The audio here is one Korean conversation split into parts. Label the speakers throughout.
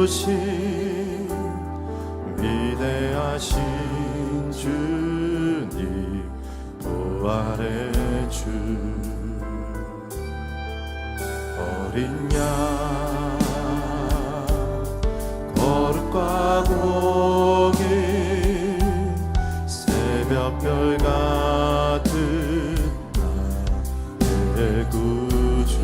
Speaker 1: 높으신 위대하신 주님, 부활의 주. 어린 양 거룩과 공의 새벽별 같은 나의 구주.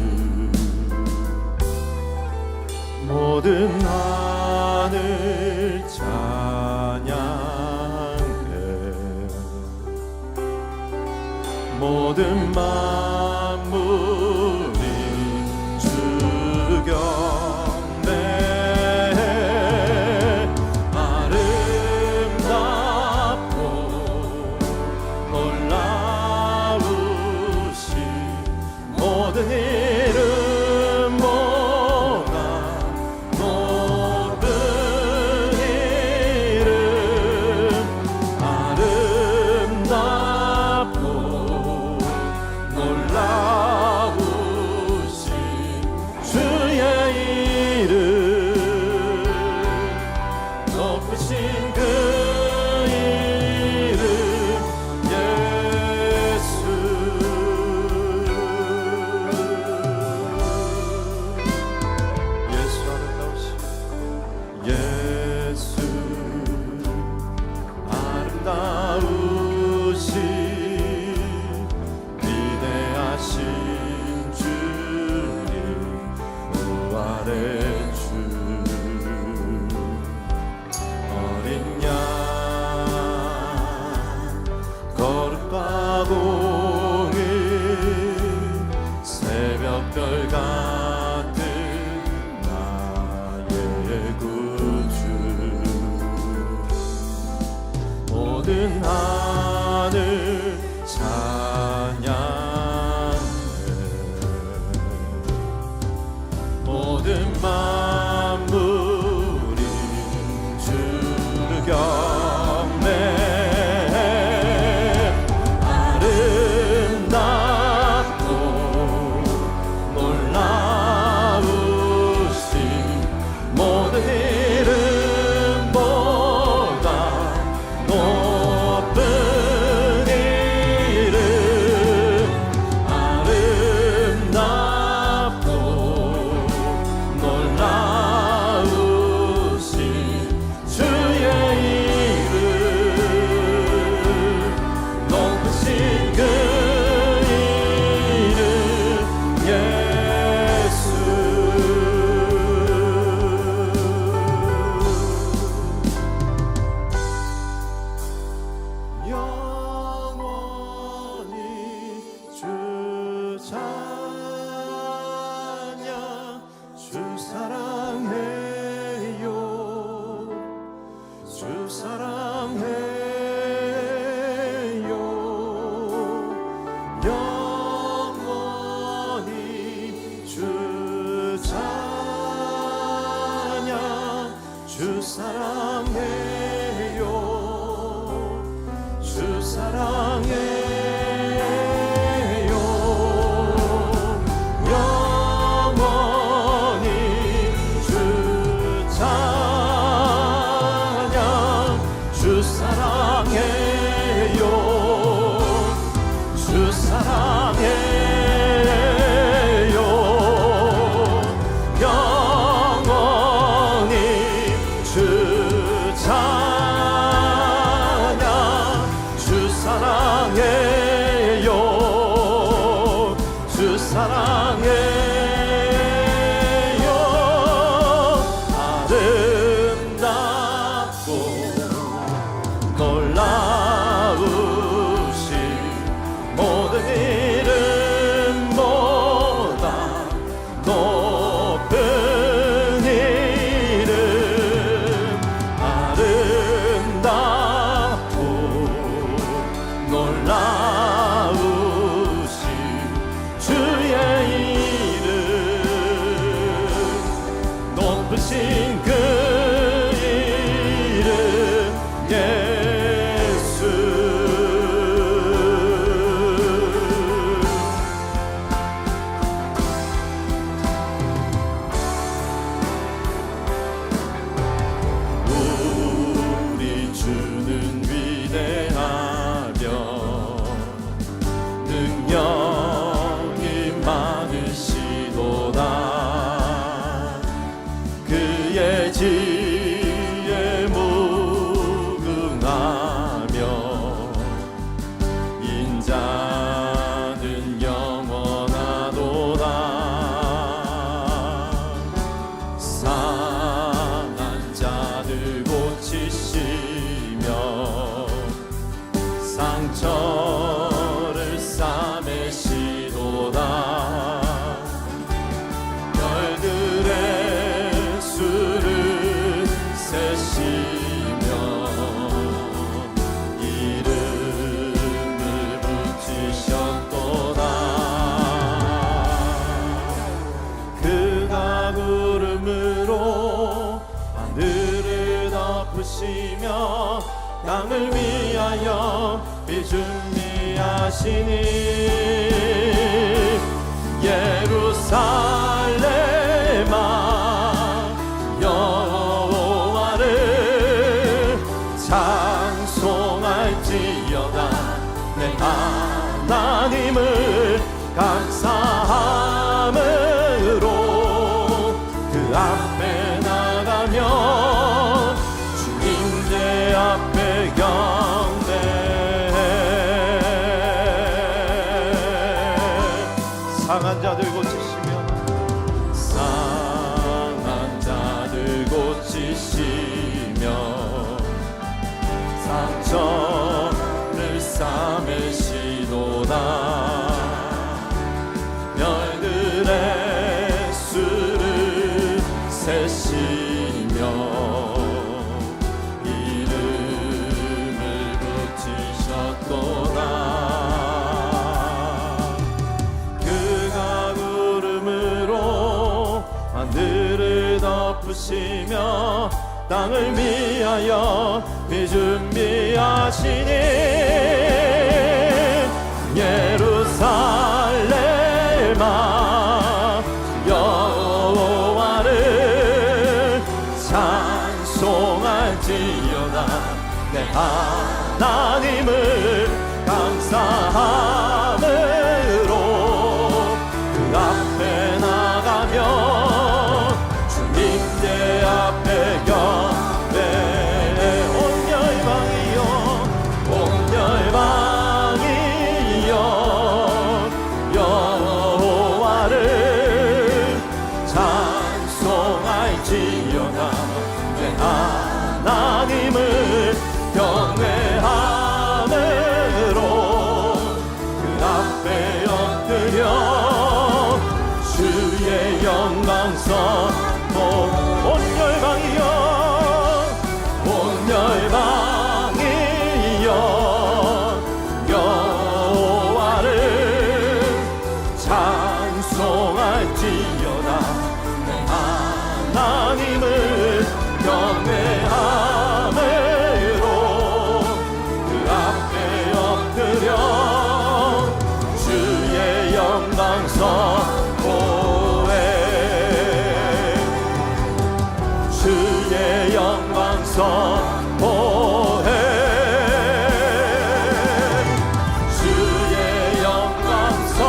Speaker 1: 모든 하늘 찬양해, 모든 만물이 주 경배해. 아름답고 놀라우신 모든 이름보다 높은 이름, 아름답고 놀라우신 주의 이름, 높으신 그 이름 예수. 예수 아름다우신 예수, 아름다우신 위대하신 주님, 부활의 주. 어린 양 거룩과 공의 새벽별 같은 나의 구주. 모든 하늘 찬양해, 모든 만물이 주를 경배해. 아름답고 놀라우신 모든 이름보다 높은 이름, 아름답고 놀라우신 주의 이름, 높으신 그 이름 예수. 영원히 주 찬양, 주 사랑해요, 주 사랑해요. 영원히 주 찬양, 주 사랑해요, 주 사랑해요. 영원히 주 찬양, 주 사랑해요, 주 사랑해요. 영원히 주 땅을 위하여 비 준비하시니 예루살렘아 여호와를 찬송할지어다. 내 하나님을 감사함으로 그 앞에 나가면 주님 제 앞에 경배해. 상한 자들 고치시며 상한 자들 고치시며 상처를 싸매시도다. 별들의 수를 세시며 이름을 붙이셨도다. 그가 구름으로 하늘을 덮으시며 땅을 위하여 비 준비하시니 예루살렘아 여호와를 찬송할지어다. 내 하나님을 감사함으로 그 앞에 나가면 주님 제 앞에 경배해. 온 열방이여 온 열방이여 여호와를 찬송할지어다. 내 하나님을 경외함으로 그 앞에 엎드려 주의 영광 선포. 온 열방이여 온 열방이여 여호와를 찬송할지어다. 내 하나님을 경외함으로 그 앞에 엎드려 주의 영광 선포해. 주의 영광 선포해. 주의 영광 선포해.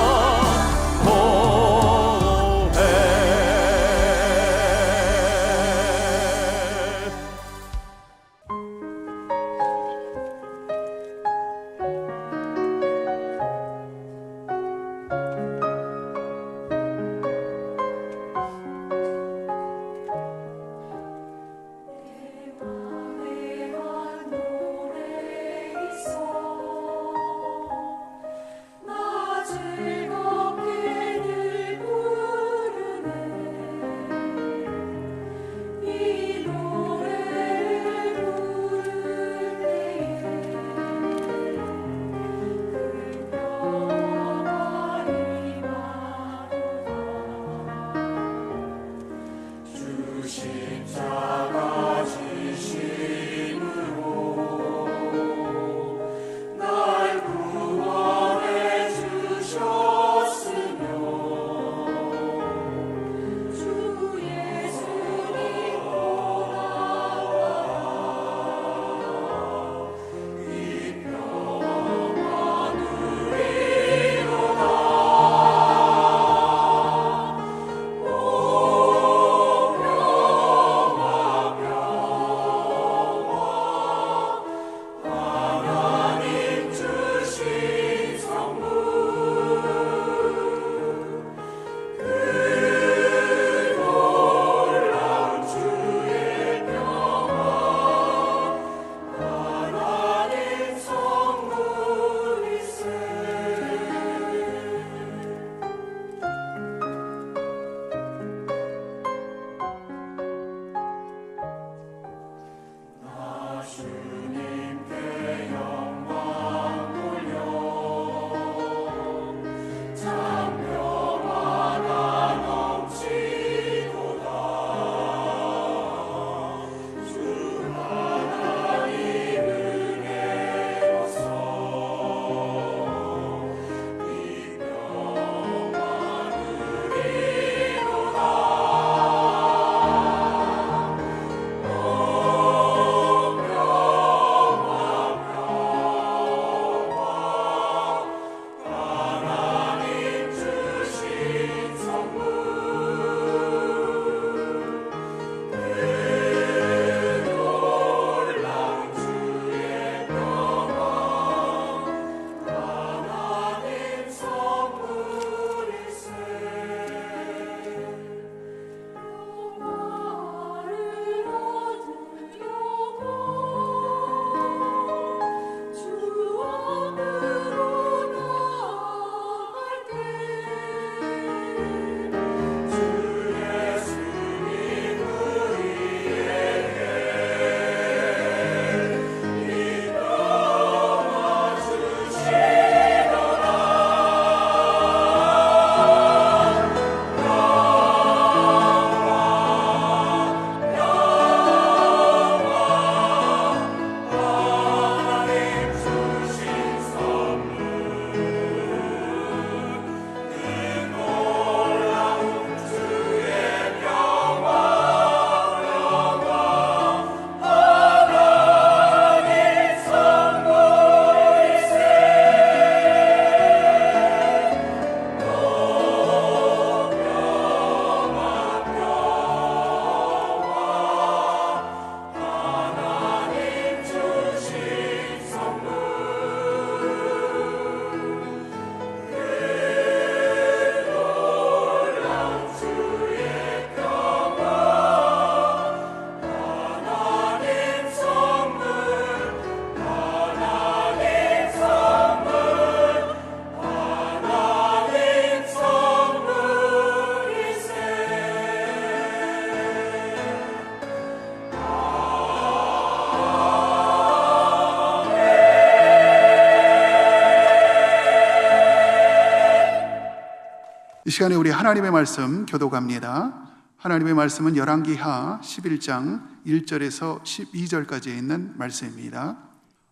Speaker 2: 이 시간에 우리 하나님의 말씀 교독합니다. 하나님의 말씀은 열왕기하 11장 1절에서 12절까지 있는 말씀입니다.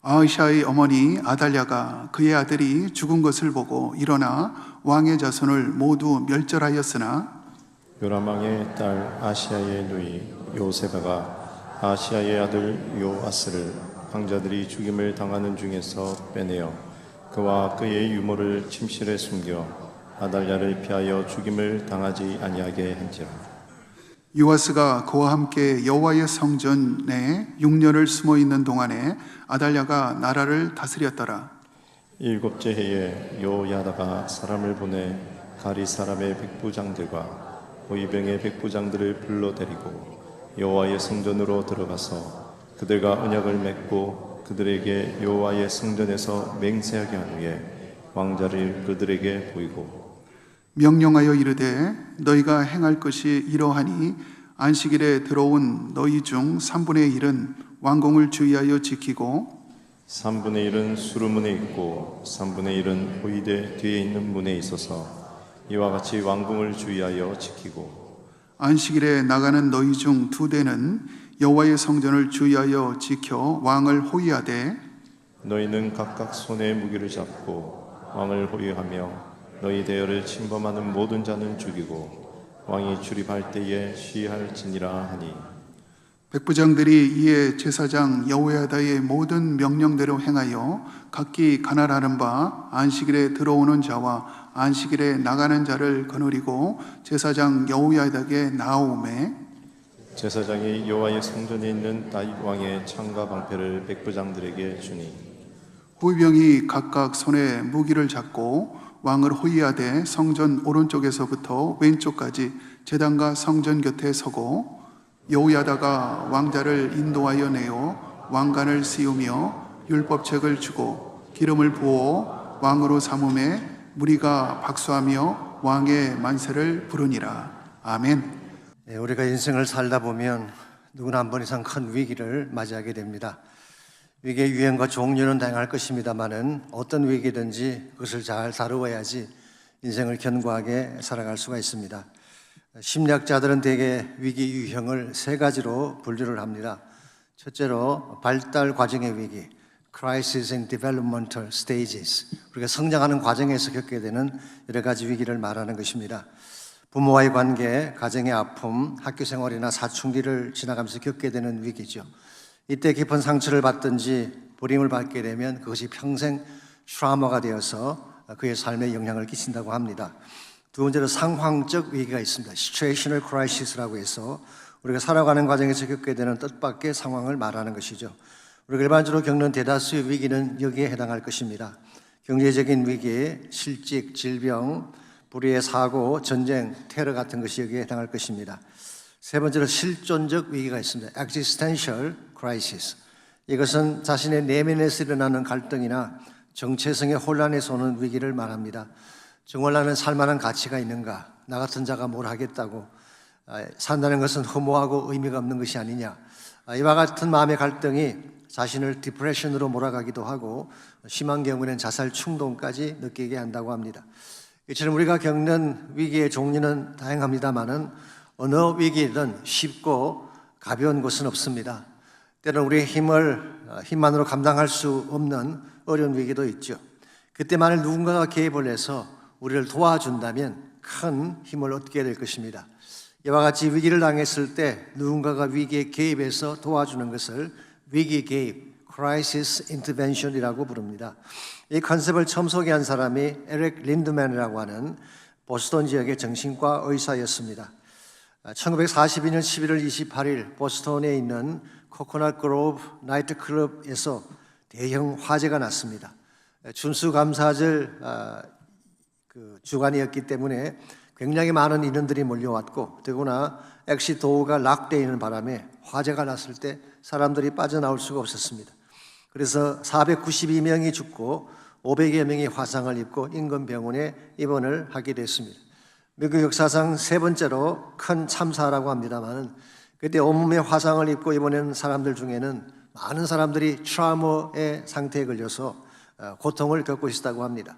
Speaker 2: 아이샤의 어머니 아달랴가 그의 아들이 죽은 것을 보고 일어나 왕의 자손을 모두 멸절하였으나
Speaker 3: 요람 왕의 딸 아시아의 누이 요세바가 아시아의 아들 요아스를 황자들이 죽임을 당하는 중에서 빼내어 그와 그의 유모를 침실에 숨겨 아달랴를 피하여 죽임을 당하지 아니하게 한지라.
Speaker 2: 요아스가 그와 함께 여호와의 성전에 6년을 숨어 있는 동안에 아달랴가 나라를 다스렸더라.
Speaker 3: 7째 해에 요야다가 사람을 보내 가리 사람의 백부장들과 호위병의 백부장들을 불러 데리고 여호와의 성전으로 들어가서 그들과 언약을 맺고 그들에게 여호와의 성전에서 맹세하게 한 후에 왕자를 그들에게 보이고
Speaker 2: 명령하여 이르되 너희가 행할 것이 이러하니 안식일에 들어온 너희 중 3분의 1은 왕궁을 주의하여 지키고
Speaker 3: 3분의 1은 수루문에 있고 3분의 1은 호위대 뒤에 있는 문에 있어서 이와 같이 왕궁을 주의하여 지키고
Speaker 2: 안식일에 나가는 너희 중 2대는 여호와의 성전을 주의하여 지켜 왕을 호위하되
Speaker 3: 너희는 각각 손에 무기를 잡고 왕을 호위하며 너희 대열을 침범하는 모든 자는 죽이고 왕이 출입할 때에 시할지니라 하니
Speaker 2: 백부장들이 이에 제사장 여호야다의 모든 명령대로 행하여 각기 관할하는 바 안식일에 들어오는 자와 안식일에 나가는 자를 거느리고 제사장 여호야다에게 나아오매
Speaker 3: 제사장이 여호와의 성전에 있는 다윗 왕의 창과 방패를 백부장들에게 주니
Speaker 2: 호위병이 각각 손에 무기를 잡고 왕을 호위하되 성전 오른쪽에서부터 왼쪽까지 제단과 성전 곁에 서고 여호야다가 왕자를 인도하여 내어 왕관을 씌우며 율법책을 주고 기름을 부어 왕으로 삼음에 무리가 박수하며 왕의 만세를 부르니라. 아멘.
Speaker 4: 우리가 인생을 살다 보면 누구나 한 번 이상 큰 위기를 맞이하게 됩니다. 위기의 유형과 종류는 다양할 것입니다만은 어떤 위기든지 그것을 잘 다루어야지 인생을 견고하게 살아갈 수가 있습니다. 심리학자들은 대개 위기 유형을 3가지로 분류를 합니다. 첫째로 발달 과정의 위기, Crisis in Developmental Stages. 우리가 성장하는 과정에서 겪게 되는 여러 가지 위기를 말하는 것입니다. 부모와의 관계, 가정의 아픔, 학교 생활이나 사춘기를 지나가면서 겪게 되는 위기죠. 이때 깊은 상처를 받든지 버림을 받게 되면 그것이 평생 트라우마가 되어서 그의 삶에 영향을 끼친다고 합니다. 두 번째로 상황적 위기가 있습니다. Situational Crisis라고 해서 우리가 살아가는 과정에서 겪게 되는 뜻밖의 상황을 말하는 것이죠. 우리가 일반적으로 겪는 대다수의 위기는 여기에 해당할 것입니다. 경제적인 위기, 실직, 질병, 불의의 사고, 전쟁, 테러 같은 것이 여기에 해당할 것입니다. 세 번째로 실존적 위기가 있습니다. Existential Crisis. 이것은 자신의 내면에서 일어나는 갈등이나 정체성의 혼란에서 오는 위기를 말합니다. 정말 나는 살만한 가치가 있는가? 나 같은 자가 뭘 하겠다고? 산다는 것은 허무하고 의미가 없는 것이 아니냐? 이와 같은 마음의 갈등이 자신을 디프레션으로 몰아가기도 하고 심한 경우에는 자살 충동까지 느끼게 한다고 합니다. 이처럼 우리가 겪는 위기의 종류는 다양합니다만은 어느 위기든 쉽고 가벼운 것은 없습니다. 때로는 우리의 힘만으로 감당할 수 없는 어려운 위기도 있죠. 그때 만일 누군가가 개입을 해서 우리를 도와준다면 큰 힘을 얻게 될 것입니다. 이와 같이 위기를 당했을 때 누군가가 위기에 개입해서 도와주는 것을 위기 개입, Crisis Intervention이라고 부릅니다. 이 컨셉을 처음 소개한 사람이 에릭 린드맨이라고 하는 보스턴 지역의 정신과 의사였습니다. 1942년 11월 28일 보스턴에 있는 코코넛 그로브 나이트 클럽에서 대형 화재가 났습니다. 준수감사절 주간이었기 때문에 굉장히 많은 인원들이 몰려왔고 더구나 엑시 도어가 락되어 있는 바람에 화재가 났을 때 사람들이 빠져나올 수가 없었습니다. 그래서 492명이 죽고 500여 명이 화상을 입고 인근병원에 입원을 하게 됐습니다. 미국 역사상 3번째로 큰 참사라고 합니다만 그때 온몸에 화상을 입고 입원한 사람들 중에는 많은 사람들이 트라우마의 상태에 걸려서 고통을 겪고 있었다고 합니다.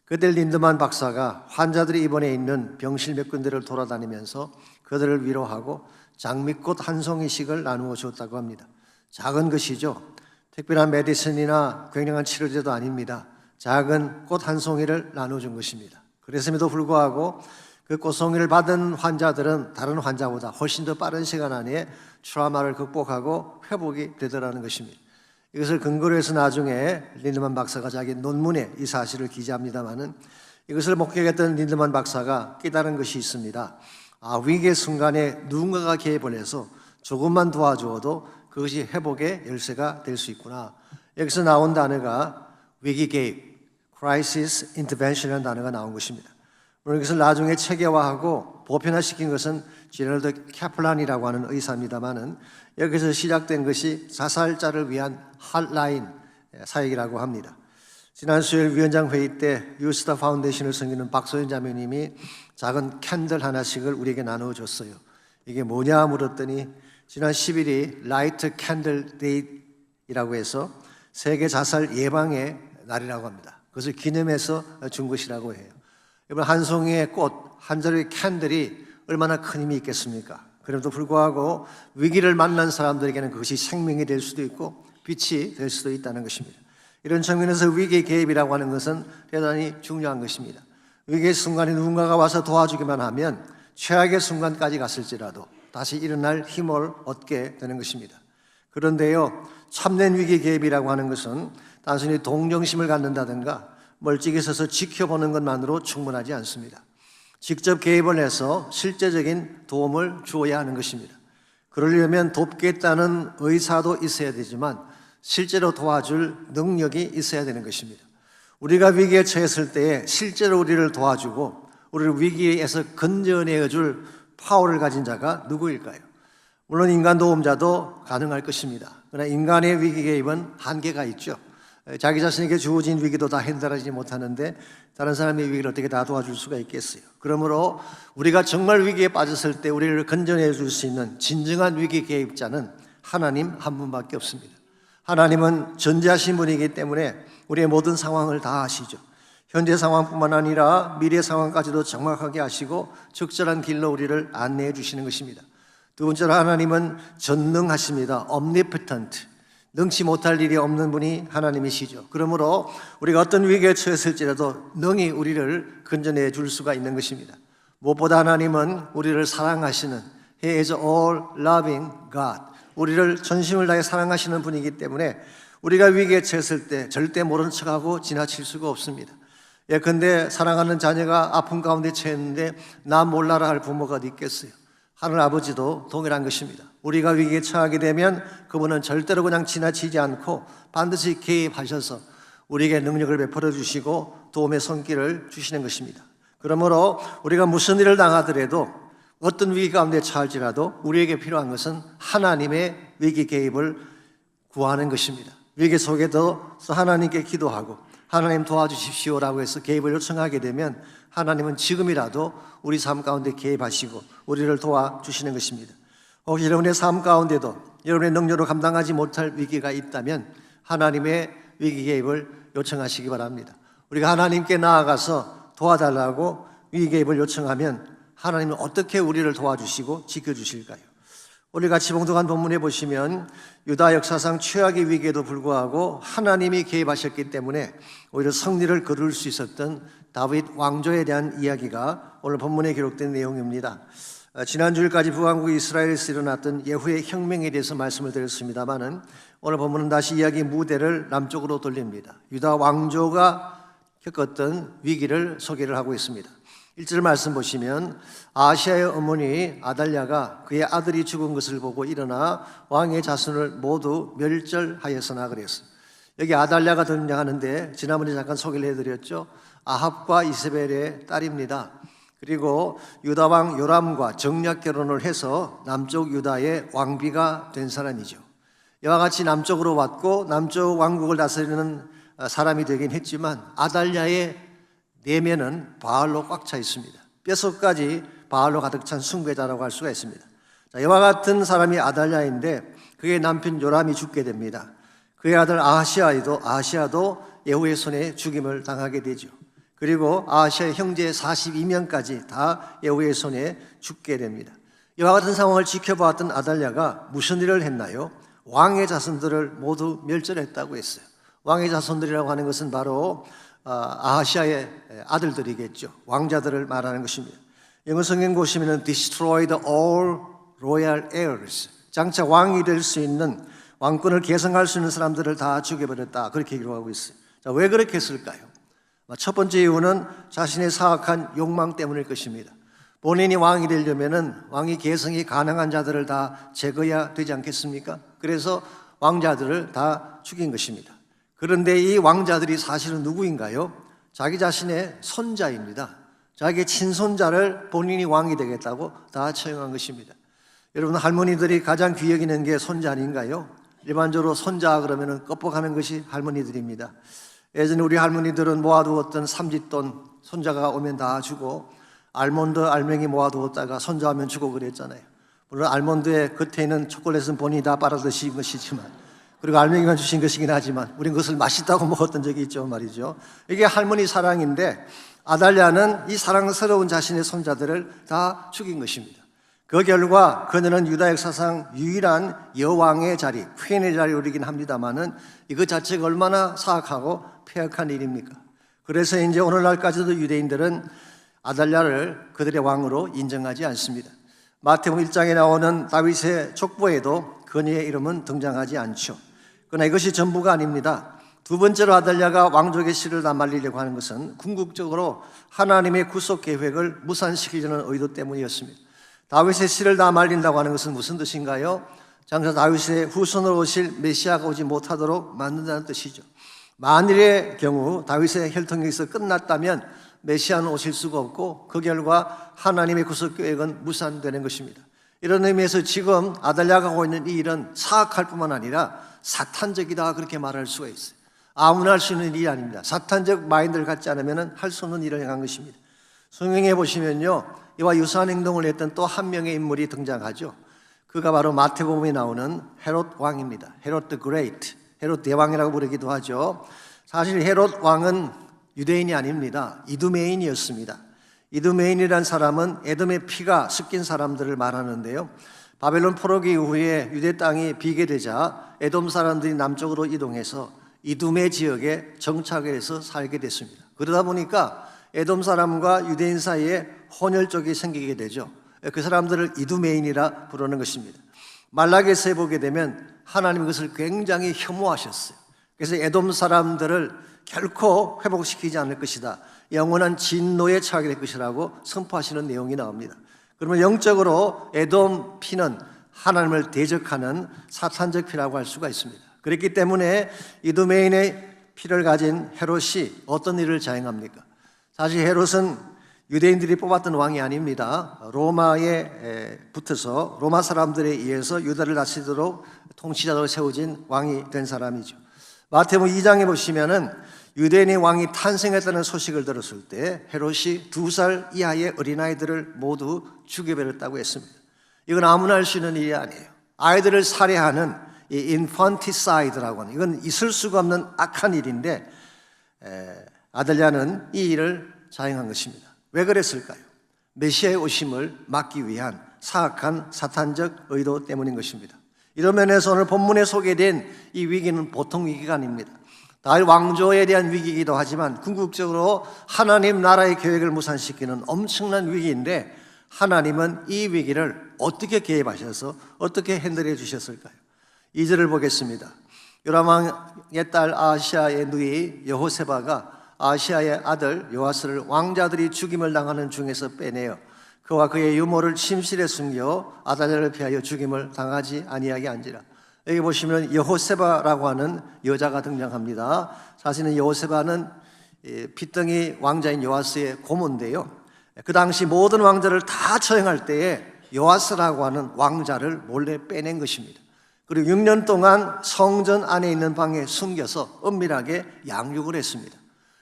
Speaker 4: 그때 린드만 박사가 환자들이 입원해 있는 병실 몇 군데를 돌아다니면서 그들을 위로하고 장미꽃 한 송이씩을 나누어 주었다고 합니다. 작은 것이죠. 특별한 메디슨이나 굉장한 치료제도 아닙니다. 작은 꽃 한 송이를 나눠준 것입니다. 그랬음에도 불구하고 그 꽃송이를 받은 환자들은 다른 환자보다 훨씬 더 빠른 시간 안에 트라우마를 극복하고 회복이 되더라는 것입니다. 이것을 근거로 해서 나중에 린드만 박사가 자기 논문에 이 사실을 기재합니다마는 이것을 목격했던 린드만 박사가 깨달은 것이 있습니다. 위기의 순간에 누군가가 개입을 해서 조금만 도와주어도 그것이 회복의 열쇠가 될 수 있구나. 여기서 나온 단어가 위기 개입, crisis intervention이라는 단어가 나온 것입니다. 물론 이것을 나중에 체계화하고 보편화시킨 것은 제너럴 캐플란이라고 하는 의사입니다마는 여기서 시작된 것이 자살자를 위한 핫라인 사역이라고 합니다. 지난 수요일 위원장 회의 때 유스타 파운데이션을 섬기는 박소연 자매님이 작은 캔들 하나씩을 우리에게 나눠줬어요. 이게 뭐냐 물었더니 지난 10일이 라이트 캔들 데이라고 해서 세계 자살 예방의 날이라고 합니다. 그것을 기념해서 준 것이라고 해요. 이번 한 송이의 꽃, 한 자루의 캔들이 얼마나 큰 힘이 있겠습니까? 그럼에도 불구하고 위기를 만난 사람들에게는 그것이 생명이 될 수도 있고 빛이 될 수도 있다는 것입니다. 이런 측면에서 위기의 개입이라고 하는 것은 대단히 중요한 것입니다. 위기의 순간에 누군가가 와서 도와주기만 하면 최악의 순간까지 갔을지라도 다시 일어날 힘을 얻게 되는 것입니다. 그런데요, 참된 위기 개입이라고 하는 것은 단순히 동정심을 갖는다든가 멀찍이 서서 지켜보는 것만으로 충분하지 않습니다. 직접 개입을 해서 실제적인 도움을 주어야 하는 것입니다. 그러려면 돕겠다는 의사도 있어야 되지만 실제로 도와줄 능력이 있어야 되는 것입니다. 우리가 위기에 처했을 때에 실제로 우리를 도와주고 우리를 위기에서 건져내어 줄 파워를 가진 자가 누구일까요? 물론 인간 도움자도 가능할 것입니다. 그러나 인간의 위기 개입은 한계가 있죠. 자기 자신에게 주어진 위기도 다 핸들하지 못하는데 다른 사람의 위기를 어떻게 다 도와줄 수가 있겠어요. 그러므로 우리가 정말 위기에 빠졌을 때 우리를 건져내 줄 수 있는 진정한 위기 개입자는 하나님 한 분밖에 없습니다. 하나님은 전지하신 분이기 때문에 우리의 모든 상황을 다 아시죠. 현재 상황뿐만 아니라 미래 상황까지도 정확하게 아시고 적절한 길로 우리를 안내해 주시는 것입니다. 두 번째로 하나님은 전능하십니다. omnipotent. 능치 못할 일이 없는 분이 하나님이시죠. 그러므로 우리가 어떤 위기에 처했을지라도 능히 우리를 건져내 줄 수가 있는 것입니다. 무엇보다 하나님은 우리를 사랑하시는 He is all loving God. 우리를 전심을 다해 사랑하시는 분이기 때문에 우리가 위기에 처했을 때 절대 모른 척하고 지나칠 수가 없습니다. 예컨대 사랑하는 자녀가 아픔 가운데 처했는데 나 몰라라 할 부모가 어디 있겠어요. 하늘 아버지도 동일한 것입니다. 우리가 위기에 처하게 되면 그분은 절대로 그냥 지나치지 않고 반드시 개입하셔서 우리에게 능력을 베풀어 주시고 도움의 손길을 주시는 것입니다. 그러므로 우리가 무슨 일을 당하더라도 어떤 위기 가운데 처할지라도 우리에게 필요한 것은 하나님의 위기 개입을 구하는 것입니다. 위기 속에도 하나님께 기도하고 하나님 도와주십시오라고 해서 개입을 요청하게 되면 하나님은 지금이라도 우리 삶 가운데 개입하시고 우리를 도와주시는 것입니다. 혹시 여러분의 삶 가운데도 여러분의 능력으로 감당하지 못할 위기가 있다면 하나님의 위기 개입을 요청하시기 바랍니다. 우리가 하나님께 나아가서 도와달라고 위기 개입을 요청하면 하나님은 어떻게 우리를 도와주시고 지켜주실까요? 오늘 같이 봉독한 본문에 보시면 유다 역사상 최악의 위기에도 불구하고 하나님이 개입하셨기 때문에 오히려 승리를 거둘 수 있었던 다윗 왕조에 대한 이야기가 오늘 본문에 기록된 내용입니다. 지난 주일까지 북왕국 이스라엘에서 일어났던 예후의 혁명에 대해서 말씀을 드렸습니다마는 오늘 본문은 다시 이야기 무대를 남쪽으로 돌립니다. 유다 왕조가 겪었던 위기를 소개를 하고 있습니다. 1절 말씀 보시면 아시아의 어머니 아달랴가 그의 아들이 죽은 것을 보고 일어나 왕의 자손을 모두 멸절하였으나 그랬어요. 여기 아달랴가 등장하는데 지난번에 잠깐 소개를 해드렸죠. 아합과 이세벨의 딸입니다. 그리고 유다 왕 요람과 정략 결혼을 해서 남쪽 유다의 왕비가 된 사람이죠. 이와 같이 남쪽으로 왔고 남쪽 왕국을 다스리는 사람이 되긴 했지만 아달랴의 내면은 바알로 꽉 차 있습니다. 뼛속까지 바알로 가득 찬 숭배자라고 할 수가 있습니다. 자, 이와 같은 사람이 아달랴인데 그의 남편 요람이 죽게 됩니다. 그의 아들 아하시아도 예후의 손에 죽임을 당하게 되죠. 그리고 아하시아의 형제 42명까지 다 예후의 손에 죽게 됩니다. 이와 같은 상황을 지켜보았던 아달랴가 무슨 일을 했나요? 왕의 자손들을 모두 멸절했다고 했어요. 왕의 자손들이라고 하는 것은 바로 아하시아의 아들들이겠죠. 왕자들을 말하는 것입니다. 영어 성경 보시면 destroyed all royal heirs, 장차 왕이 될 수 있는, 왕권을 계승할 수 있는 사람들을 다 죽여버렸다, 그렇게 기록하고 있어요. 자, 왜 그렇게 했을까요? 첫 번째 이유는 자신의 사악한 욕망 때문일 것입니다. 본인이 왕이 되려면은 왕위 계승이 가능한 자들을 다 제거해야 되지 않겠습니까? 그래서 왕자들을 다 죽인 것입니다. 그런데 이 왕자들이 사실은 누구인가요? 자기 자신의 손자입니다. 자기의 친손자를 본인이 왕이 되겠다고 다 처형한 것입니다. 여러분, 할머니들이 가장 귀 여기는 게 손자 아닌가요? 일반적으로 손자 그러면 껍벅하는 것이 할머니들입니다. 예전에 우리 할머니들은 모아두었던 삼짓돈 손자가 오면 다 주고, 알몬드, 알맹이 모아두었다가 손자 오면 주고 그랬잖아요. 물론 알몬드의 겉에 있는 초콜릿은 본인이 다 빨아 드신 것이지만, 그리고 알맹이만 주신 것이긴 하지만 우린 그것을 맛있다고 먹었던 적이 있죠 말이죠. 이게 할머니 사랑인데, 아달랴는 이 사랑스러운 자신의 손자들을 다 죽인 것입니다. 그 결과 그녀는 유다 역사상 유일한 여왕의 자리, 퀸의 자리에 오르긴 합니다만은 이것 자체가 얼마나 사악하고 폐역한 일입니까? 그래서 이제 오늘날까지도 유대인들은 아달랴를 그들의 왕으로 인정하지 않습니다. 마태복음 1장에 나오는 다윗의 족보에도 그녀의 이름은 등장하지 않죠. 그러나 이것이 전부가 아닙니다. 두 번째로 아달랴가 왕족의 씨를 다 말리려고 하는 것은 궁극적으로 하나님의 구속 계획을 무산시키려는 의도 때문이었습니다. 다윗의 씨를 다 말린다고 하는 것은 무슨 뜻인가요? 장차 다윗의 후손으로 오실 메시아가 오지 못하도록 만든다는 뜻이죠. 만일의 경우 다윗의 혈통에서 끝났다면 메시아는 오실 수가 없고, 그 결과 하나님의 구속 계획은 무산되는 것입니다. 이런 의미에서 지금 아달랴가 하고 있는 이 일은 사악할 뿐만 아니라 사탄적이다, 그렇게 말할 수가 있어요. 아무나 할 수 있는 일이 아닙니다. 사탄적 마인드를 갖지 않으면 할 수 없는 일을 행한 것입니다. 성경에 보시면요, 이와 유사한 행동을 했던 또 한 명의 인물이 등장하죠. 그가 바로 마태복음에 나오는 헤롯 왕입니다. 헤롯 the Great, 헤롯 대왕이라고 부르기도 하죠. 사실 헤롯 왕은 유대인이 아닙니다. 이두메인이었습니다. 이두메인이란 사람은 에돔의 피가 섞인 사람들을 말하는데요, 바벨론 포로기 이후에 유대 땅이 비게 되자 에돔 사람들이 남쪽으로 이동해서 이두메 지역에 정착을 해서 살게 됐습니다. 그러다 보니까 에돔 사람과 유대인 사이에 혼혈족이 생기게 되죠. 그 사람들을 이두메인이라 부르는 것입니다. 말라기서에 보게 되면 하나님이 그것을 굉장히 혐오하셨어요. 그래서 에돔 사람들을 결코 회복시키지 않을 것이다, 영원한 진노에 처하게 될 것이라고 선포하시는 내용이 나옵니다. 그러면 영적으로 에돔 피는 하나님을 대적하는 사탄적 피라고 할 수가 있습니다. 그렇기 때문에 이두메인의 피를 가진 헤롯이 어떤 일을 자행합니까? 사실 헤롯은 유대인들이 뽑았던 왕이 아닙니다. 로마에 붙어서 로마 사람들에 의해서 유다를 다스리도록 통치자로 세워진 왕이 된 사람이죠. 마태복음 2장에 보시면은 유대인의 왕이 탄생했다는 소식을 들었을 때 헤롯이 2살 이하의 어린아이들을 모두 죽여버렸다고 했습니다. 이건 아무나 할 수 있는 일이 아니에요. 아이들을 살해하는 이 인펀티사이드라고 하는, 이건 있을 수가 없는 악한 일인데 아달랴는 이 일을 자행한 것입니다. 왜 그랬을까요? 메시아의 오심을 막기 위한 사악한 사탄적 의도 때문인 것입니다. 이런 면에서 오늘 본문에 소개된 이 위기는 보통 위기가 아닙니다. 다윗 왕조에 대한 위기이기도 하지만 궁극적으로 하나님 나라의 계획을 무산시키는 엄청난 위기인데, 하나님은 이 위기를 어떻게 개입하셔서 어떻게 핸들해 주셨을까요? 2절을 보겠습니다. 요람왕의 딸 아하시아의 누이 여호세바가 아하시아의 아들 요아스를 왕자들이 죽임을 당하는 중에서 빼내어 그와 그의 유모를 침실에 숨겨 아달랴를 피하여 죽임을 당하지 아니하게 한지라. 여기 보시면 여호세바라고 하는 여자가 등장합니다. 사실은 여호세바는 핏덩이 왕자인 요아스의 고모인데요, 그 당시 모든 왕자를 다 처형할 때에 요아스라고 하는 왕자를 몰래 빼낸 것입니다. 그리고 6년 동안 성전 안에 있는 방에 숨겨서 은밀하게 양육을 했습니다.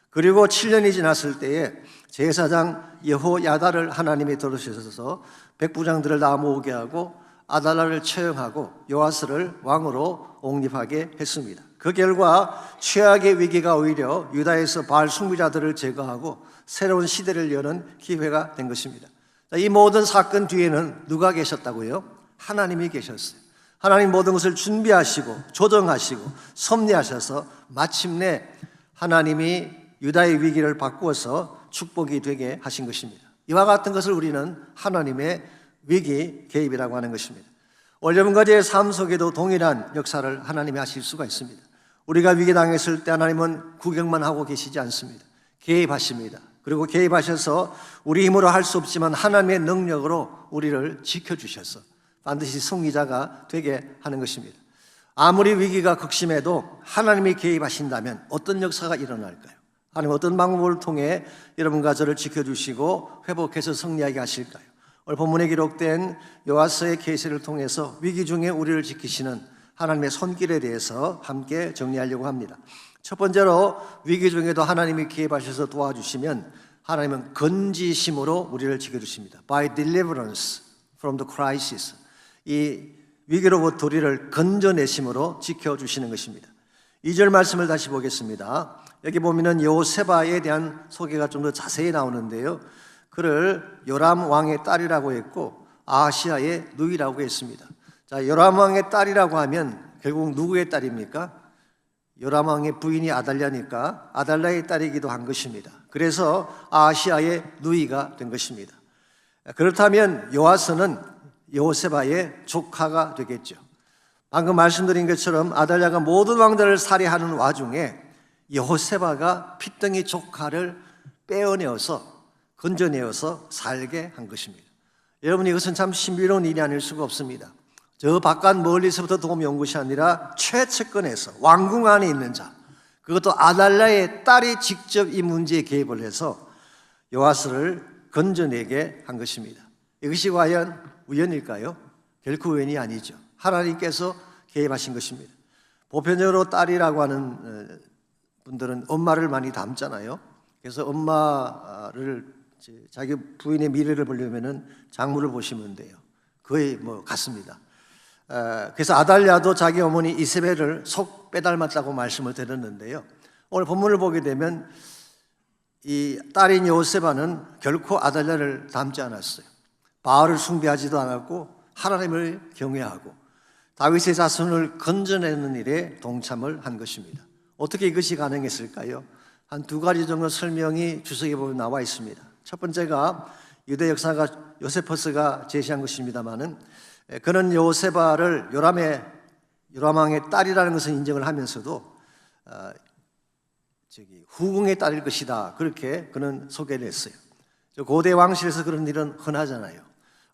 Speaker 4: 그리고 7년이 지났을 때에 제사장 여호야다를 하나님이 들으셔서 백부장들을 다 모으게 하고 아달랴를 처형하고 요아스를 왕으로 옹립하게 했습니다. 그 결과 최악의 위기가 오히려 유다에서 바알 숭배자들을 제거하고 새로운 시대를 여는 기회가 된 것입니다. 이 모든 사건 뒤에는 누가 계셨다고요? 하나님이 계셨어요. 하나님 모든 것을 준비하시고 조정하시고 섭리하셔서 마침내 하나님이 유다의 위기를 바꾸어서 축복이 되게 하신 것입니다. 이와 같은 것을 우리는 하나님의 위기 개입이라고 하는 것입니다. 오늘까지의 삶 속에도 동일한 역사를 하나님이 하실 수가 있습니다. 우리가 위기 당했을 때 하나님은 구경만 하고 계시지 않습니다. 개입하십니다. 그리고 개입하셔서 우리 힘으로 할 수 없지만 하나님의 능력으로 우리를 지켜주셔서 반드시 승리자가 되게 하는 것입니다. 아무리 위기가 극심해도 하나님이 개입하신다면 어떤 역사가 일어날까요? 하나님 어떤 방법을 통해 여러분과 저를 지켜주시고 회복해서 승리하게 하실까요? 오늘 본문에 기록된 요아스의 계시를 통해서 위기 중에 우리를 지키시는 하나님의 손길에 대해서 함께 정리하려고 합니다. 첫 번째로 위기 중에도 하나님이 개입하셔서 도와주시면 하나님은 건지심으로 우리를 지켜주십니다. By deliverance from the crisis. 이 위기로부터 우리를 건져내심으로 지켜주시는 것입니다. 2절 말씀을 다시 보겠습니다. 여기 보면은 요세바에 대한 소개가 좀 더 자세히 나오는데요. 그를 요람 왕의 딸이라고 했고 아하시아의 누이라고 했습니다. 자, 요람 왕의 딸이라고 하면 결국 누구의 딸입니까? 요람 왕의 부인이 아달랴니까 아달랴의 딸이기도 한 것입니다. 그래서 아하시아의 누이가 된 것입니다. 그렇다면 요아스는 요세바의 조카가 되겠죠. 방금 말씀드린 것처럼 아달랴가 모든 왕들을 살해하는 와중에 여호세바가 핏덩이 조카를 빼어내어서 건져내어서 살게 한 것입니다. 여러분, 이것은 참 신비로운 일이 아닐 수가 없습니다. 저 바깥 멀리서부터 도움이 온 것이 아니라 최측근에서 왕궁 안에 있는 자, 그것도 아달랴의 딸이 직접 이 문제에 개입을 해서 요아스를 건져내게 한 것입니다. 이것이 과연 우연일까요? 결코 우연이 아니죠. 하나님께서 개입하신 것입니다. 보편적으로 딸이라고 하는 분들은 엄마를 많이 닮잖아요. 그래서 엄마를 자기 부인의 미래를 보려면은 장모를 보시면 돼요. 거의 같습니다. 그래서 아달랴도 자기 어머니 이세벨을 속 빼닮았다고 말씀을 드렸는데요. 오늘 본문을 보게 되면 이 딸인 요세바는 결코 아달랴를 닮지 않았어요. 바알을 숭배하지도 않았고 하나님을 경외하고 다윗의 자손을 건져내는 일에 동참을 한 것입니다. 어떻게 이것이 가능했을까요? 한 두 가지 정도 설명이 주석에 보면 나와 있습니다. 첫 번째가 유대 역사가 요세퍼스가 제시한 것입니다만은 그는 요세바를 요람 왕의 딸이라는 것을 인정을 하면서도 후궁의 딸일 것이다, 그렇게 그는 소개를 했어요. 고대 왕실에서 그런 일은 흔하잖아요.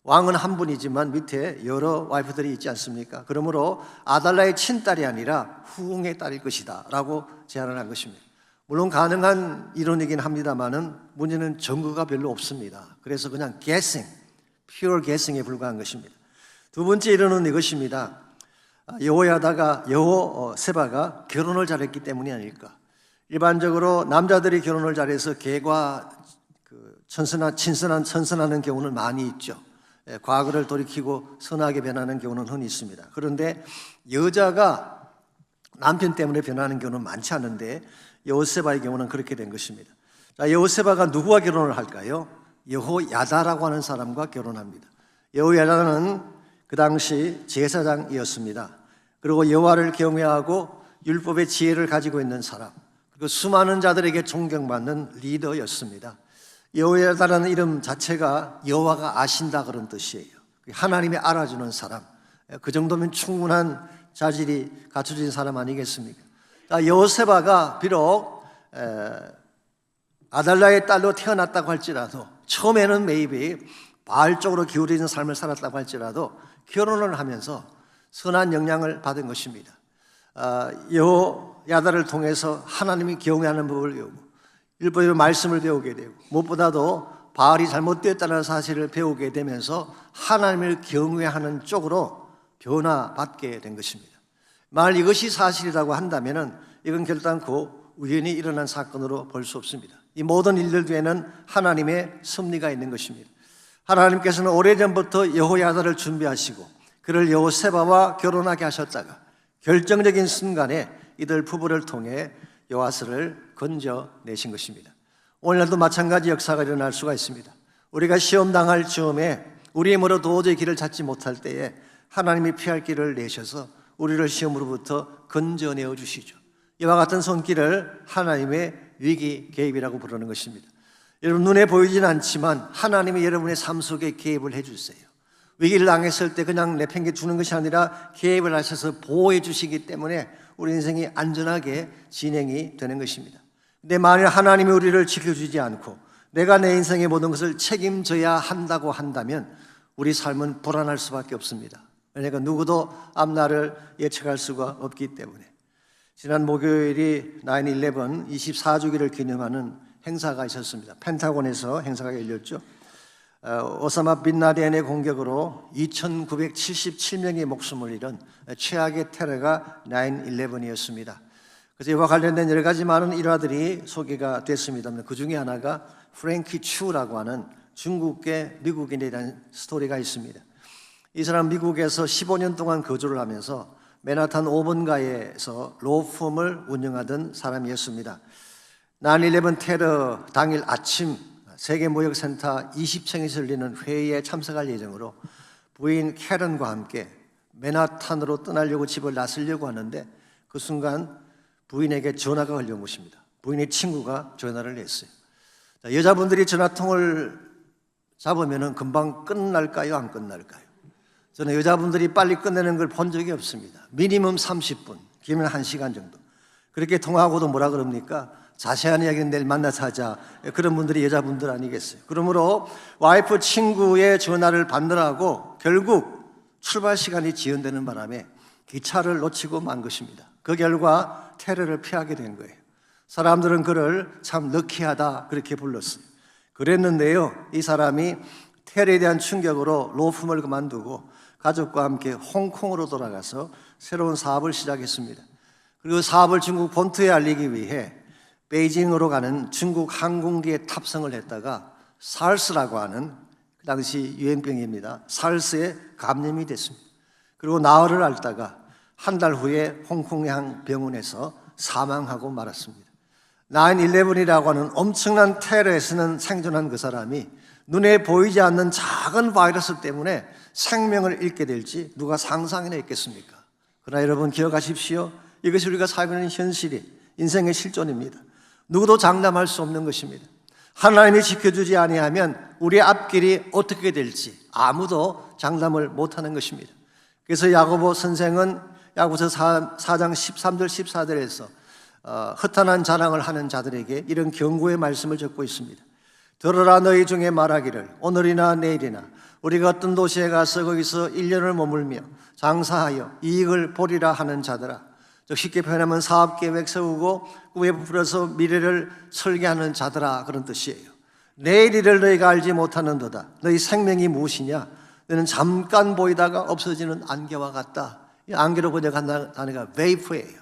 Speaker 4: 왕은 한 분이지만 밑에 여러 와이프들이 있지 않습니까? 그러므로 아달랴의 친딸이 아니라 후궁의 딸일 것이다 라고 제안을 한 것입니다. 물론 가능한 이론이긴 합니다만은 문제는 증거가 별로 없습니다. 그래서 그냥 guessing, pure guessing에 불과한 것입니다. 두 번째 이론은 이것입니다. 여호세바가 결혼을 잘했기 때문이 아닐까. 일반적으로 남자들이 결혼을 잘해서 개과 천선하는 경우는 많이 있죠. 과거를 돌이키고 선하게 변하는 경우는 흔히 있습니다. 그런데 여자가 남편 때문에 변하는 경우는 많지 않은데 여호세바의 경우는 그렇게 된 것입니다. 자, 여호세바가 누구와 결혼을 할까요? 여호야다라고 하는 사람과 결혼합니다. 여호야다는 그 당시 제사장이었습니다. 그리고 여호와를 경외하고 율법의 지혜를 가지고 있는 사람, 그리고 수많은 자들에게 존경받는 리더였습니다. 여호야다라는 이름 자체가 여호와가 아신다 그런 뜻이에요. 하나님이 알아주는 사람, 그 정도면 충분한 자질이 갖춰진 사람 아니겠습니까? 여호세바가 비록 아달랴의 딸로 태어났다고 할지라도 처음에는 maybe 바알 쪽으로 기울이는 삶을 살았다고 할지라도 결혼을 하면서 선한 영향을 받은 것입니다. 여호야다를 통해서 하나님이 경외하는 법을 배우고 율법의 말씀을 배우게 되고 무엇보다도 바알이 잘못되었다는 사실을 배우게 되면서 하나님을 경외하는 쪽으로 변화받게 된 것입니다. 만약 이것이 사실이라고 한다면 이건 결단코 우연히 일어난 사건으로 볼 수 없습니다. 이 모든 일들 뒤에는 하나님의 섭리가 있는 것입니다. 하나님께서는 오래전부터 여호야다를 준비하시고 그를 여호세바와 결혼하게 하셨다가 결정적인 순간에 이들 부부를 통해 요아스를 건져내신 것입니다. 오늘날도 마찬가지 역사가 일어날 수가 있습니다. 우리가 시험 당할 즈음에 우리 힘으로 도저히 길을 찾지 못할 때에 하나님이 피할 길을 내셔서 우리를 시험으로부터 건져내어 주시죠. 이와 같은 손길을 하나님의 위기 개입이라고 부르는 것입니다. 여러분, 눈에 보이진 않지만 하나님이 여러분의 삶 속에 개입을 해주세요. 위기를 당했을 때 그냥 내팽개 주는 것이 아니라 개입을 하셔서 보호해 주시기 때문에 우리 인생이 안전하게 진행이 되는 것입니다. 근데 만일 하나님이 우리를 지켜주지 않고 내가 내 인생의 모든 것을 책임져야 한다고 한다면 우리 삶은 불안할 수밖에 없습니다. 그러니까 누구도 앞날을 예측할 수가 없기 때문에. 지난 목요일이 9/11 24주기를 기념하는 행사가 있었습니다. 펜타곤에서 행사가 열렸죠. 오사마 빈 라덴의 공격으로 2,977명의 목숨을 잃은 최악의 테러가 9/11이었습니다. 그래서 이와 관련된 여러 가지 많은 일화들이 소개가 됐습니다만 그 중에 하나가 프랭키 추라고 하는 중국계 미국인에 대한 스토리가 있습니다. 이 사람 미국에서 15년 동안 거주를 하면서 맨하탄 5번가에서 로펌을 운영하던 사람이었습니다. 9/11 테러 당일 아침 세계무역센터 20층에서 열리는 회의에 참석할 예정으로 부인 캐런과 함께 맨하탄으로 떠나려고 집을 나서려고 하는데 그 순간 부인에게 전화가 걸려온 것입니다. 부인의 친구가 전화를 했어요. 여자분들이 전화통을 잡으면 금방 끝날까요? 안 끝날까요? 저는 여자분들이 빨리 끝내는 걸 본 적이 없습니다. 미니멈 30분, 길면 1시간 정도. 그렇게 통화하고도 뭐라 그럽니까? 자세한 이야기는 내일 만나서 하자. 그런 분들이 여자분들 아니겠어요? 그러므로 와이프 친구의 전화를 받느라고 결국 출발 시간이 지연되는 바람에 기차를 놓치고 만 것입니다. 그 결과 테러를 피하게 된 거예요. 사람들은 그를 참 럭키하다 그렇게 불렀어요. 그랬는데요, 이 사람이 테러에 대한 충격으로 로펌을 그만두고 가족과 함께 홍콩으로 돌아가서 새로운 사업을 시작했습니다. 그리고 사업을 중국 본토에 알리기 위해 베이징으로 가는 중국 항공기에 탑승을 했다가 사르스라고 하는 그 당시 유행병입니다. 사르스에 감염이 됐습니다. 그리고 나흘을 앓다가 한 달 후에 홍콩향 병원에서 사망하고 말았습니다. 9/11이라고 하는 엄청난 테러에서는 생존한 그 사람이 눈에 보이지 않는 작은 바이러스 때문에 생명을 잃게 될지 누가 상상이나 했겠습니까? 그러나 여러분 기억하십시오. 이것이 우리가 살고 있는 현실이 인생의 실존입니다. 누구도 장담할 수 없는 것입니다. 하나님이 지켜주지 아니하면 우리의 앞길이 어떻게 될지 아무도 장담을 못하는 것입니다. 그래서 야고보 선생은 야고보서 4장 13절 14절에서 허탄한 자랑을 하는 자들에게 이런 경고의 말씀을 적고 있습니다. 들어라, 너희 중에 말하기를 오늘이나 내일이나 우리가 어떤 도시에 가서 거기서 1년을 머물며 장사하여 이익을 보리라 하는 자들아. 즉 쉽게 표현하면 사업계획 세우고 꿈에 부풀어서 미래를 설계하는 자들아, 그런 뜻이에요. 내일 일을 너희가 알지 못하는도다. 너희 생명이 무엇이냐? 너는 잠깐 보이다가 없어지는 안개와 같다. 이 안개로 번역한 단어가 vapor예요.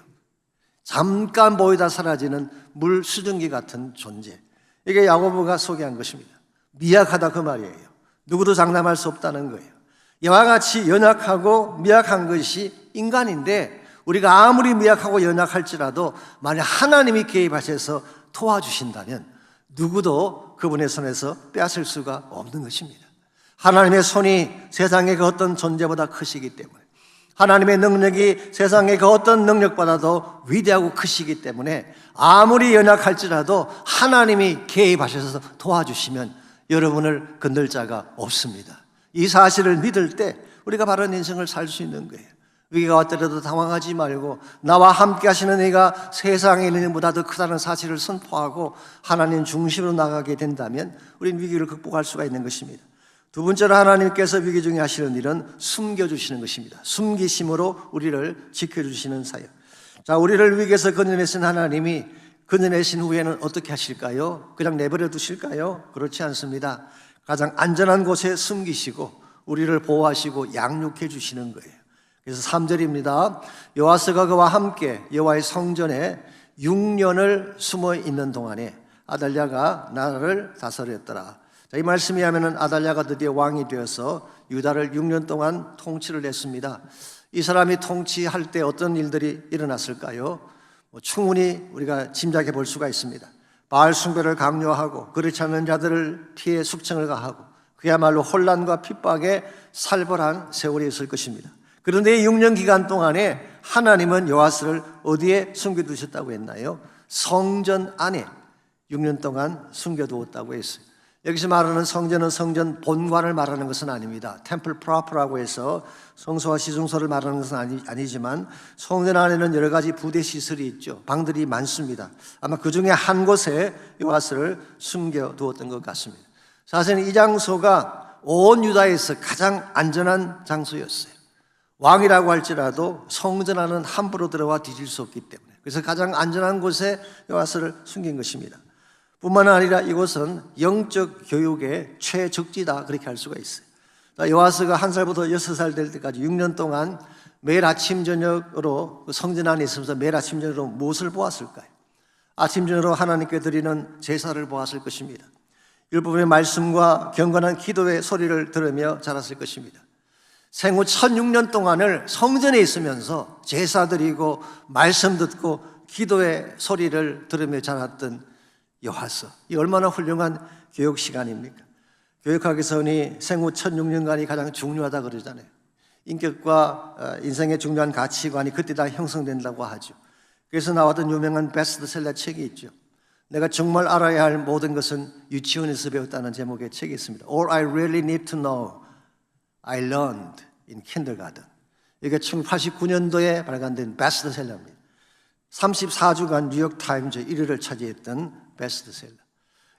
Speaker 4: 잠깐 보이다 사라지는 물 수증기 같은 존재. 이게 야고보가 소개한 것입니다. 미약하다 그 말이에요. 누구도 장담할 수 없다는 거예요. 이와 같이 연약하고 미약한 것이 인간인데 우리가 아무리 미약하고 연약할지라도 만약 하나님이 개입하셔서 도와주신다면 누구도 그분의 손에서 빼앗을 수가 없는 것입니다. 하나님의 손이 세상의 그 어떤 존재보다 크시기 때문에, 하나님의 능력이 세상의 그 어떤 능력보다도 위대하고 크시기 때문에 아무리 연약할지라도 하나님이 개입하셔서 도와주시면 여러분을 건들 자가 없습니다. 이 사실을 믿을 때 우리가 바른 인생을 살 수 있는 거예요. 위기가 왔더라도 당황하지 말고 나와 함께 하시는 이가 세상에 있는 일보다 더 크다는 사실을 선포하고 하나님 중심으로 나가게 된다면 우리는 위기를 극복할 수가 있는 것입니다. 두 번째로 하나님께서 위기 중에 하시는 일은 숨겨주시는 것입니다. 숨기심으로 우리를 지켜주시는 사역. 자, 우리를 위기에서 건져내신 하나님이 건져내신 후에는 어떻게 하실까요? 그냥 내버려 두실까요? 그렇지 않습니다. 가장 안전한 곳에 숨기시고 우리를 보호하시고 양육해 주시는 거예요. 그래서 3절입니다. 요아스가 그와 함께 여호와의 성전에 6년을 숨어 있는 동안에 아달랴가 나라를 다스렸더라. 자, 이 말씀에 하면은 아달랴가 드디어 왕이 되어서 유다를 6년 동안 통치를 했습니다. 이 사람이 통치할 때 어떤 일들이 일어났을까요? 충분히 우리가 짐작해 볼 수가 있습니다. 바알 숭배를 강요하고 그렇지 않은 자들을 피해 숙청을 가하고 그야말로 혼란과 핍박에 살벌한 세월이 있을 것입니다. 그런데 6년 기간 동안에 하나님은 요아스를 어디에 숨겨두셨다고 했나요? 성전 안에 6년 동안 숨겨두었다고 했어요. 여기서 말하는 성전은 성전 본관을 말하는 것은 아닙니다. 템플 프로퍼라고 해서 성소와 시중소를 말하는 것은 아니지만 성전 안에는 여러 가지 부대 시설이 있죠. 방들이 많습니다. 아마 그 중에 한 곳에 요아스를 숨겨두었던 것 같습니다. 사실은 이 장소가 온 유다에서 가장 안전한 장소였어요. 왕이라고 할지라도 성전 안은 함부로 들어와 뒤질 수 없기 때문에, 그래서 가장 안전한 곳에 요아스를 숨긴 것입니다. 뿐만 아니라 이곳은 영적 교육의 최적지다, 그렇게 할 수가 있어요. 요아스가 1살부터 6살 될 때까지 6년 동안 매일 아침 저녁으로 성전 안에 있으면서 매일 아침 저녁으로 무엇을 보았을까요? 아침 저녁으로 하나님께 드리는 제사를 보았을 것입니다. 율법의 말씀과 경건한 기도의 소리를 들으며 자랐을 것입니다. 생후 1006년 동안을 성전에 있으면서 제사 드리고 말씀 듣고 기도의 소리를 들으며 자랐던 요아스, 이 얼마나 훌륭한 교육 시간입니까? 교육학에서는 생후 1006년간이 가장 중요하다 그러잖아요. 인격과 인생의 중요한 가치관이 그때 다 형성된다고 하죠. 그래서 나왔던 유명한 베스트셀러 책이 있죠. 내가 정말 알아야 할 모든 것은 유치원에서 배웠다는 제목의 책이 있습니다. All I really need to know, I learned in kindergarten. 이게 1989년도에 발간된 베스트셀러입니다. 34주간 뉴욕타임즈 1위를 차지했던 베스트셀러.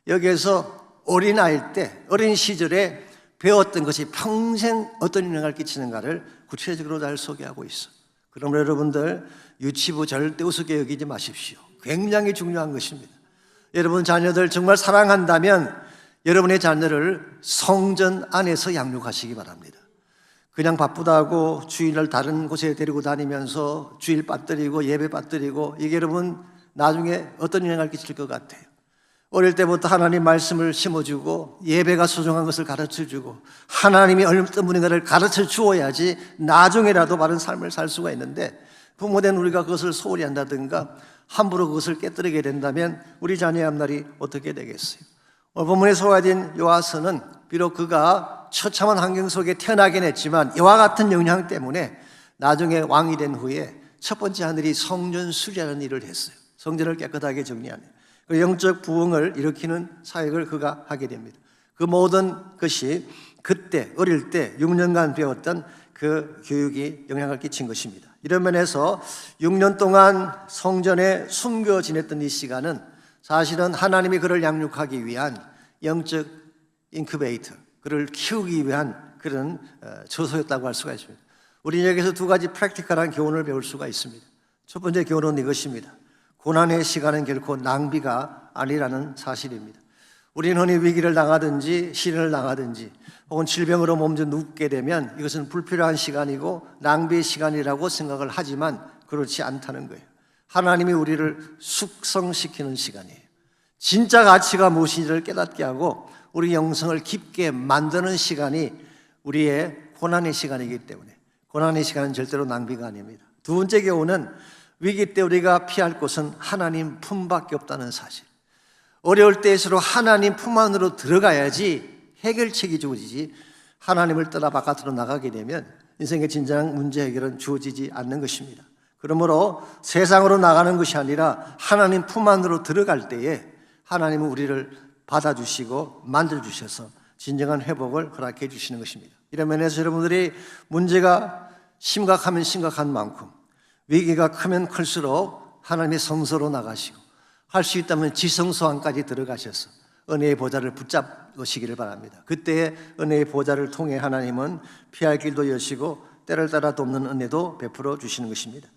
Speaker 4: 여기에서 어린아이일 때, 어린 시절에 배웠던 것이 평생 어떤 영향을 끼치는가를 구체적으로 잘 소개하고 있어. 그러므로 여러분들 유치부 절대 우습게 여기지 마십시오. 굉장히 중요한 것입니다. 여러분 자녀들 정말 사랑한다면 여러분의 자녀를 성전 안에서 양육하시기 바랍니다. 그냥 바쁘다고 주일날 다른 곳에 데리고 다니면서 주일 빠뜨리고 예배 빠뜨리고, 이게 여러분 나중에 어떤 영향을 끼칠 것 같아요? 어릴 때부터 하나님 말씀을 심어주고 예배가 소중한 것을 가르쳐주고 하나님이 어떤 분인가를 가르쳐 주어야지 나중에라도 바른 삶을 살 수가 있는데, 부모된 우리가 그것을 소홀히 한다든가 함부로 그것을 깨뜨리게 된다면 우리 자녀의 앞날이 어떻게 되겠어요? 오늘 본문에 소개된 요아스는 비록 그가 처참한 환경 속에 태어나긴 했지만 이와 같은 영향 때문에 나중에 왕이 된 후에 첫 번째 하늘이 성전 수리하는 일을 했어요. 성전을 깨끗하게 정리하는, 그 영적 부흥을 일으키는 사역을 그가 하게 됩니다. 그 모든 것이 그때 어릴 때 6년간 배웠던 그 교육이 영향을 끼친 것입니다. 이런 면에서 6년 동안 성전에 숨겨 지냈던 이 시간은 사실은 하나님이 그를 양육하기 위한 영적 인큐베이터, 그를 키우기 위한 그런 처소였다고 할 수가 있습니다. 우리는 여기서 두 가지 프랙티컬한 교훈을 배울 수가 있습니다. 첫 번째 교훈은 이것입니다. 고난의 시간은 결코 낭비가 아니라는 사실입니다. 우리는 흔히 위기를 당하든지 시련을 당하든지 혹은 질병으로 몸져 눕게 되면 이것은 불필요한 시간이고 낭비의 시간이라고 생각을 하지만 그렇지 않다는 거예요. 하나님이 우리를 숙성시키는 시간이에요. 진짜 가치가 무엇인지를 깨닫게 하고 우리 영성을 깊게 만드는 시간이 우리의 고난의 시간이기 때문에 고난의 시간은 절대로 낭비가 아닙니다. 두 번째 교훈은 위기 때 우리가 피할 곳은 하나님 품밖에 없다는 사실. 어려울 때일수록 하나님 품 안으로 들어가야지 해결책이 주어지지, 하나님을 떠나 바깥으로 나가게 되면 인생의 진정한 문제 해결은 주어지지 않는 것입니다. 그러므로 세상으로 나가는 것이 아니라 하나님 품 안으로 들어갈 때에 하나님은 우리를 받아주시고 만들어주셔서 진정한 회복을 허락해 주시는 것입니다. 이런 면에서 여러분들이 문제가 심각하면 심각한 만큼, 위기가 크면 클수록 하나님의 성소로 나가시고 할 수 있다면 지성소 안까지 들어가셔서 은혜의 보좌를 붙잡으시기를 바랍니다. 그때 은혜의 보좌를 통해 하나님은 피할 길도 여시고 때를 따라 돕는 은혜도 베풀어 주시는 것입니다.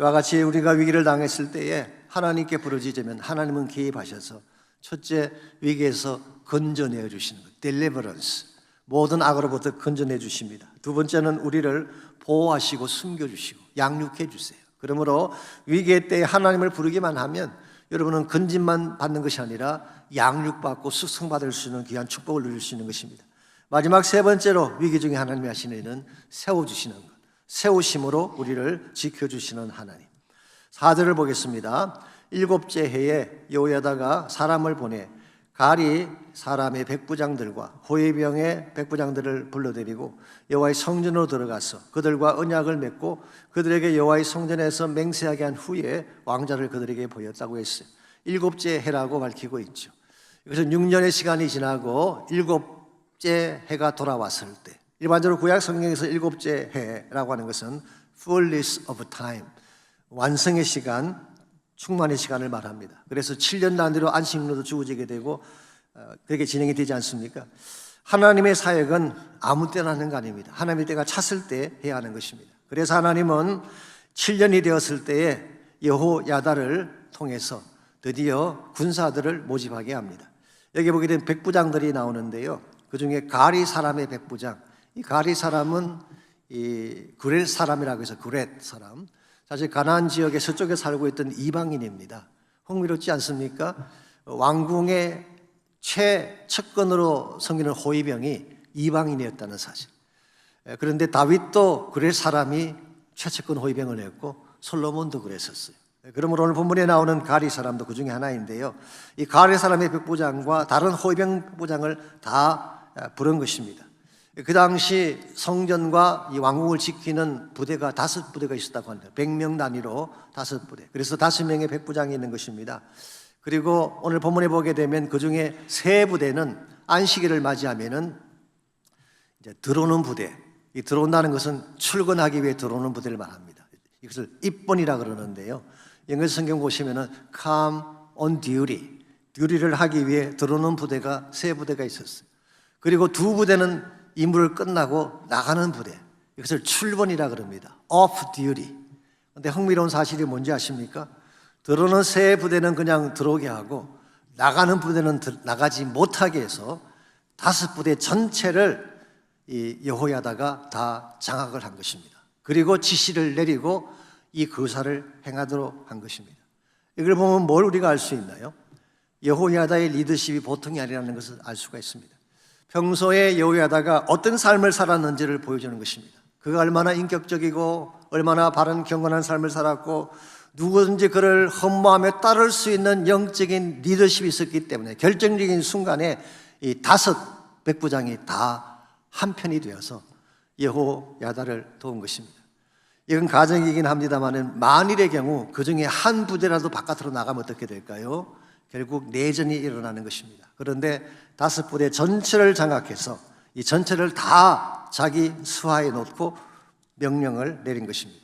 Speaker 4: 이와 같이 우리가 위기를 당했을 때에 하나님께 부르짖으면 하나님은 개입하셔서 첫째, 위기에서 건져내 주시는 것, deliverance, 모든 악으로부터 건져내 주십니다. 두 번째는 우리를 보호하시고 숨겨주시고 양육해 주세요. 그러므로 위기의 때에 하나님을 부르기만 하면 여러분은 건진만 받는 것이 아니라 양육받고 숙성받을 수 있는 귀한 축복을 누릴 수 있는 것입니다. 마지막 세 번째로 위기 중에 하나님이 하시는 일은 세워주시는 것, 세우심으로 우리를 지켜주시는 하나님. 4절을 보겠습니다. 일곱째 해에 여호야다가 사람을 보내 가리 사람의 백부장들과 호위병의 백부장들을 불러들이고 여호와의 성전으로 들어가서 그들과 언약을 맺고 그들에게 여호와의 성전에서 맹세하게 한 후에 왕자를 그들에게 보였다고 했어요. 일곱째 해라고 밝히고 있죠. 이것은 6년의 시간이 지나고 일곱째 해가 돌아왔을 때, 일반적으로 구약 성경에서 일곱째 해라고 하는 것은 fullness of time, 완성의 시간, 충만의 시간을 말합니다. 그래서 7년 단위로 안식일도 주어지게 되고 그렇게 진행이 되지 않습니까? 하나님의 사역은 아무 때나 하는 거 아닙니다. 하나님의 때가 찼을 때 해야 하는 것입니다. 그래서 하나님은 7년이 되었을 때에 여호야다를 통해서 드디어 군사들을 모집하게 합니다. 여기 보게 되면 백부장들이 나오는데요. 그 중에 가리 사람의 백부장, 이 가리 사람은 이 구렛 사람이라고 해서 구렛 사람, 사실 가나안 지역의 서쪽에 살고 있던 이방인입니다. 흥미롭지 않습니까? 왕궁의 최측근으로 섬기는 호위병이 이방인이었다는 사실. 그런데 다윗도 구렛 사람이 최측근 호위병을 했고 솔로몬도 그랬었어요. 그러므로 오늘 본문에 나오는 가리 사람도 그 중에 하나인데요. 이 가리 사람의 백부장과 다른 호위병 백부장을 다 부른 것입니다. 그 당시 성전과 이 왕궁을 지키는 부대가 5부대가 있었다고 합니다. 100명 단위로 5부대. 그래서 5명의 백부장이 있는 것입니다. 그리고 오늘 본문에 보게 되면 그 중에 3부대는 안식일을 맞이하면은 이제 들어오는 부대. 이 들어온다는 것은 출근하기 위해 들어오는 부대를 말합니다. 이것을 입번이라 그러는데요. 영어 성경 보시면은 come on duty, 듀티를 하기 위해 들어오는 부대가 3부대가 있었어요. 그리고 2부대는 임무를 끝나고 나가는 부대, 이것을 출번이라 그럽니다. off duty. 그런데 흥미로운 사실이 뭔지 아십니까? 들어오는 3부대는 그냥 들어오게 하고 나가는 부대는 나가지 못하게 해서 5부대 전체를 이 여호야다가 다 장악을 한 것입니다. 그리고 지시를 내리고 이 거사를 행하도록 한 것입니다. 이걸 보면 뭘 우리가 알 수 있나요? 여호야다의 리더십이 보통이 아니라는 것을 알 수가 있습니다. 평소에 여호야다가 어떤 삶을 살았는지를 보여주는 것입니다. 그가 얼마나 인격적이고 얼마나 바른 경건한 삶을 살았고 누구든지 그를 흠모하며 따를 수 있는 영적인 리더십이 있었기 때문에 결정적인 순간에 이 5 백부장이 다 한편이 되어서 여호야다를 도운 것입니다. 이건 가정이긴 합니다만 만일의 경우 그 중에 한 부대라도 바깥으로 나가면 어떻게 될까요? 결국 내전이 일어나는 것입니다. 그런데 5부대 전체를 장악해서 이 전체를 다 자기 수하에 놓고 명령을 내린 것입니다.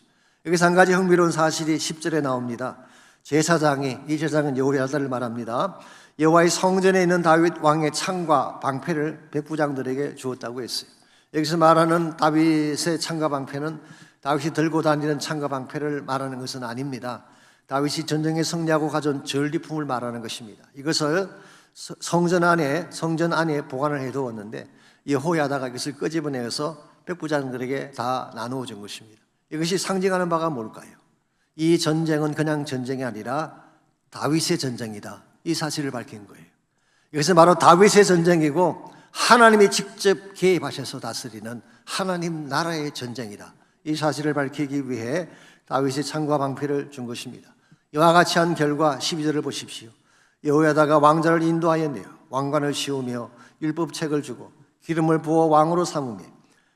Speaker 4: 여기서 한 가지 흥미로운 사실이 10절에 나옵니다. 제사장이, 이 제사장은 여호야다를 말합니다. 여호와의 성전에 있는 다윗 왕의 창과 방패를 백부장들에게 주었다고 했어요. 여기서 말하는 다윗의 창과 방패는 다윗이 들고 다니는 창과 방패를 말하는 것은 아닙니다. 다윗이 전쟁에 승리하고 가져온 전리품을 말하는 것입니다. 이것을 성전 안에 보관을 해두었는데 여호야다가 이것을 끄집어내서 백부장들에게 다 나누어 준 것입니다. 이것이 상징하는 바가 뭘까요? 이 전쟁은 그냥 전쟁이 아니라 다윗의 전쟁이다. 이 사실을 밝힌 거예요. 이것은 바로 다윗의 전쟁이고 하나님이 직접 개입하셔서 다스리는 하나님 나라의 전쟁이다. 이 사실을 밝히기 위해 다윗의 창과 방패를 준 것입니다. 이와 같이 한 결과 12절을 보십시오. 여호야다가 왕자를 인도하였네요. 왕관을 씌우며 율법책을 주고 기름을 부어 왕으로 삼으며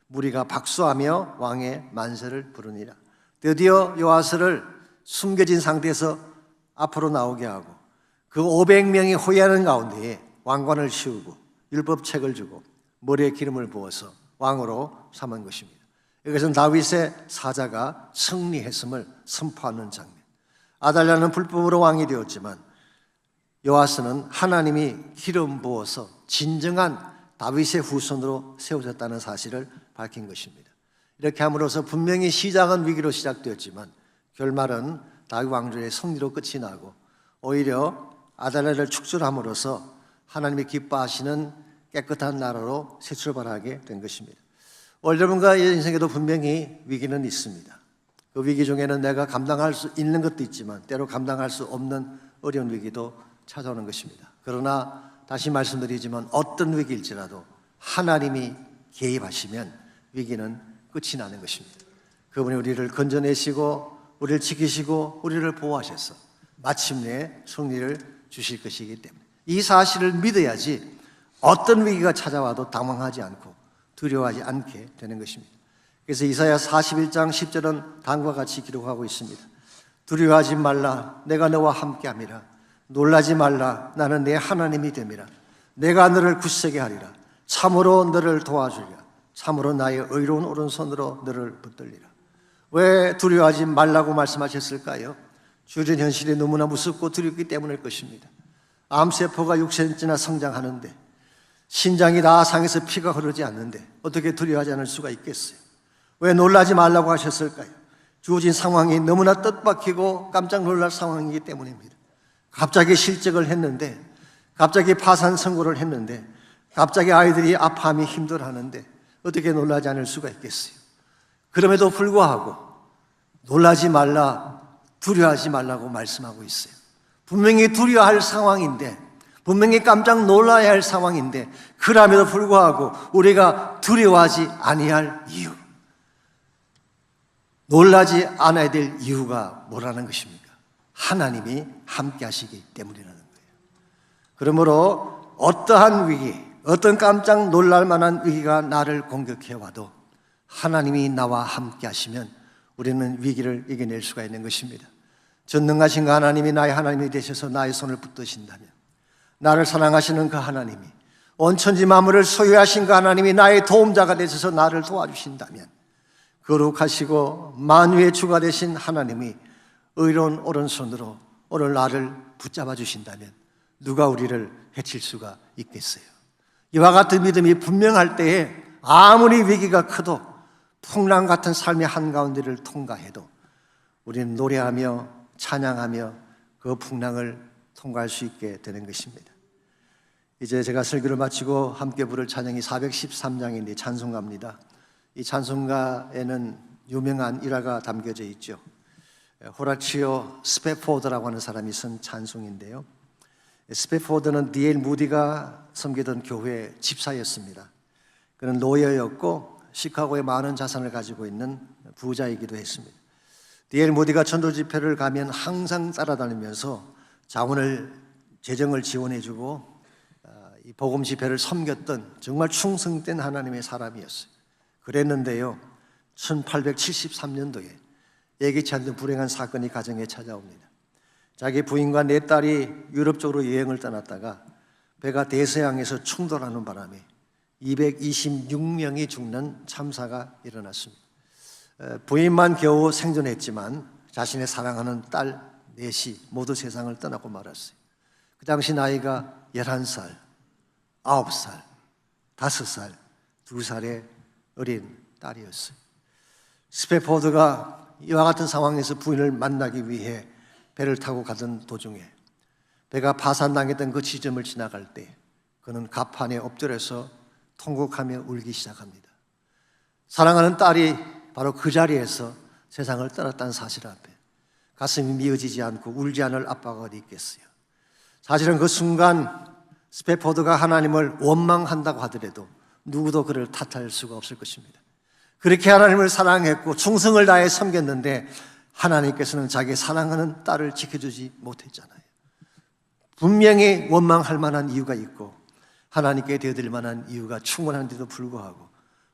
Speaker 4: 무리가 박수하며 왕의 만세를 부르니라. 드디어 요아스를 숨겨진 상태에서 앞으로 나오게 하고 그 500명이 호위하는 가운데에 왕관을 씌우고 율법책을 주고 머리에 기름을 부어서 왕으로 삼은 것입니다. 이것은 다윗의 사자가 승리했음을 선포하는 장면. 아달랴는 불법으로 왕이 되었지만 요아스는 하나님이 기름 부어서 진정한 다윗의 후손으로 세워졌다는 사실을 밝힌 것입니다. 이렇게 함으로써 분명히 시작은 위기로 시작되었지만 결말은 다윗 왕조의 승리로 끝이 나고 오히려 아달랴를 축출함으로써 하나님이 기뻐하시는 깨끗한 나라로 새 출발하게 된 것입니다. 여러분과 인생에도 분명히 위기는 있습니다. 그 위기 중에는 내가 감당할 수 있는 것도 있지만 때로 감당할 수 없는 어려운 위기도 찾아오는 것입니다. 그러나 다시 말씀드리지만 어떤 위기일지라도 하나님이 개입하시면 위기는 끝이 나는 것입니다. 그분이 우리를 건져내시고 우리를 지키시고 우리를 보호하셔서 마침내 승리를 주실 것이기 때문에 이 사실을 믿어야지 어떤 위기가 찾아와도 당황하지 않고 두려워하지 않게 되는 것입니다. 그래서 이사야 41장 10절은 다음과 같이 기록하고 있습니다. 두려워하지 말라, 내가 너와 함께함이라. 놀라지 말라, 나는 내 하나님이 됨이라. 내가 너를 굳세게 하리라. 참으로 너를 도와주리라. 참으로 나의 의로운 오른손으로 너를 붙들리라. 왜 두려워하지 말라고 말씀하셨을까요? 주변 현실이 너무나 무섭고 두렵기 때문일 것입니다. 암세포가 6cm나 성장하는데 신장이 다 상해서 피가 흐르지 않는데 어떻게 두려워하지 않을 수가 있겠어요? 왜 놀라지 말라고 하셨을까요? 주어진 상황이 너무나 뜻밖이고 깜짝 놀랄 상황이기 때문입니다. 갑자기 실직을 했는데, 갑자기 파산 선고를 했는데, 갑자기 아이들이 아파하며 힘들어하는데 어떻게 놀라지 않을 수가 있겠어요? 그럼에도 불구하고 놀라지 말라, 두려워하지 말라고 말씀하고 있어요. 분명히 두려워할 상황인데, 분명히 깜짝 놀라야 할 상황인데, 그럼에도 불구하고 우리가 두려워하지 아니할 이유, 놀라지 않아야 될 이유가 뭐라는 것입니까? 하나님이 함께 하시기 때문이라는 거예요. 그러므로 어떠한 위기, 어떤 깜짝 놀랄 만한 위기가 나를 공격해 와도 하나님이 나와 함께 하시면 우리는 위기를 이겨낼 수가 있는 것입니다. 전능하신 그 하나님이 나의 하나님이 되셔서 나의 손을 붙드신다면, 나를 사랑하시는 그 하나님이, 온 천지 만물을 소유하신 그 하나님이 나의 도움자가 되셔서 나를 도와주신다면, 거룩하시고 만유의 주가 되신 하나님이 의로운 오른손으로 오늘 나를 붙잡아 주신다면 누가 우리를 해칠 수가 있겠어요? 이와 같은 믿음이 분명할 때에 아무리 위기가 커도 풍랑 같은 삶의 한가운데를 통과해도 우리는 노래하며 찬양하며 그 풍랑을 통과할 수 있게 되는 것입니다. 이제 제가 설교를 마치고 함께 부를 찬양이 413장인데 찬송가입니다. 이 찬송가에는 유명한 일화가 담겨져 있죠. 호라치오 스페포드라고 하는 사람이 쓴 찬송인데요. 스페포드는 D.L. 무디가 섬기던 교회 집사였습니다. 그는 노예였고 시카고에 많은 자산을 가지고 있는 부자이기도 했습니다. D.L. 무디가 전도 집회를 가면 항상 따라다니면서 재정을 지원해주고 이 복음 집회를 섬겼던 정말 충성된 하나님의 사람이었어요. 그랬는데요, 1873년도에 예기치 않는 불행한 사건이 가정에 찾아옵니다. 자기 부인과 네 딸이 유럽 쪽으로 여행을 떠났다가 배가 대서양에서 충돌하는 바람에 226명이 죽는 참사가 일어났습니다. 부인만 겨우 생존했지만 자신의 사랑하는 딸 넷이 모두 세상을 떠나고 말았어요. 그 당시 나이가 11살, 9살, 5살, 2살의 어린 딸이었어요. 스페포드가 이와 같은 상황에서 부인을 만나기 위해 배를 타고 가던 도중에 배가 파산당했던 그 지점을 지나갈 때 그는 갑판에 엎드려서 통곡하며 울기 시작합니다. 사랑하는 딸이 바로 그 자리에서 세상을 떠났다는 사실 앞에 가슴이 미어지지 않고 울지 않을 아빠가 어디 있겠어요. 사실은 그 순간 스페포드가 하나님을 원망한다고 하더라도 누구도 그를 탓할 수가 없을 것입니다. 그렇게 하나님을 사랑했고 충성을 다해 섬겼는데 하나님께서는 자기 사랑하는 딸을 지켜주지 못했잖아요. 분명히 원망할 만한 이유가 있고 하나님께 되어드릴 만한 이유가 충분한데도 불구하고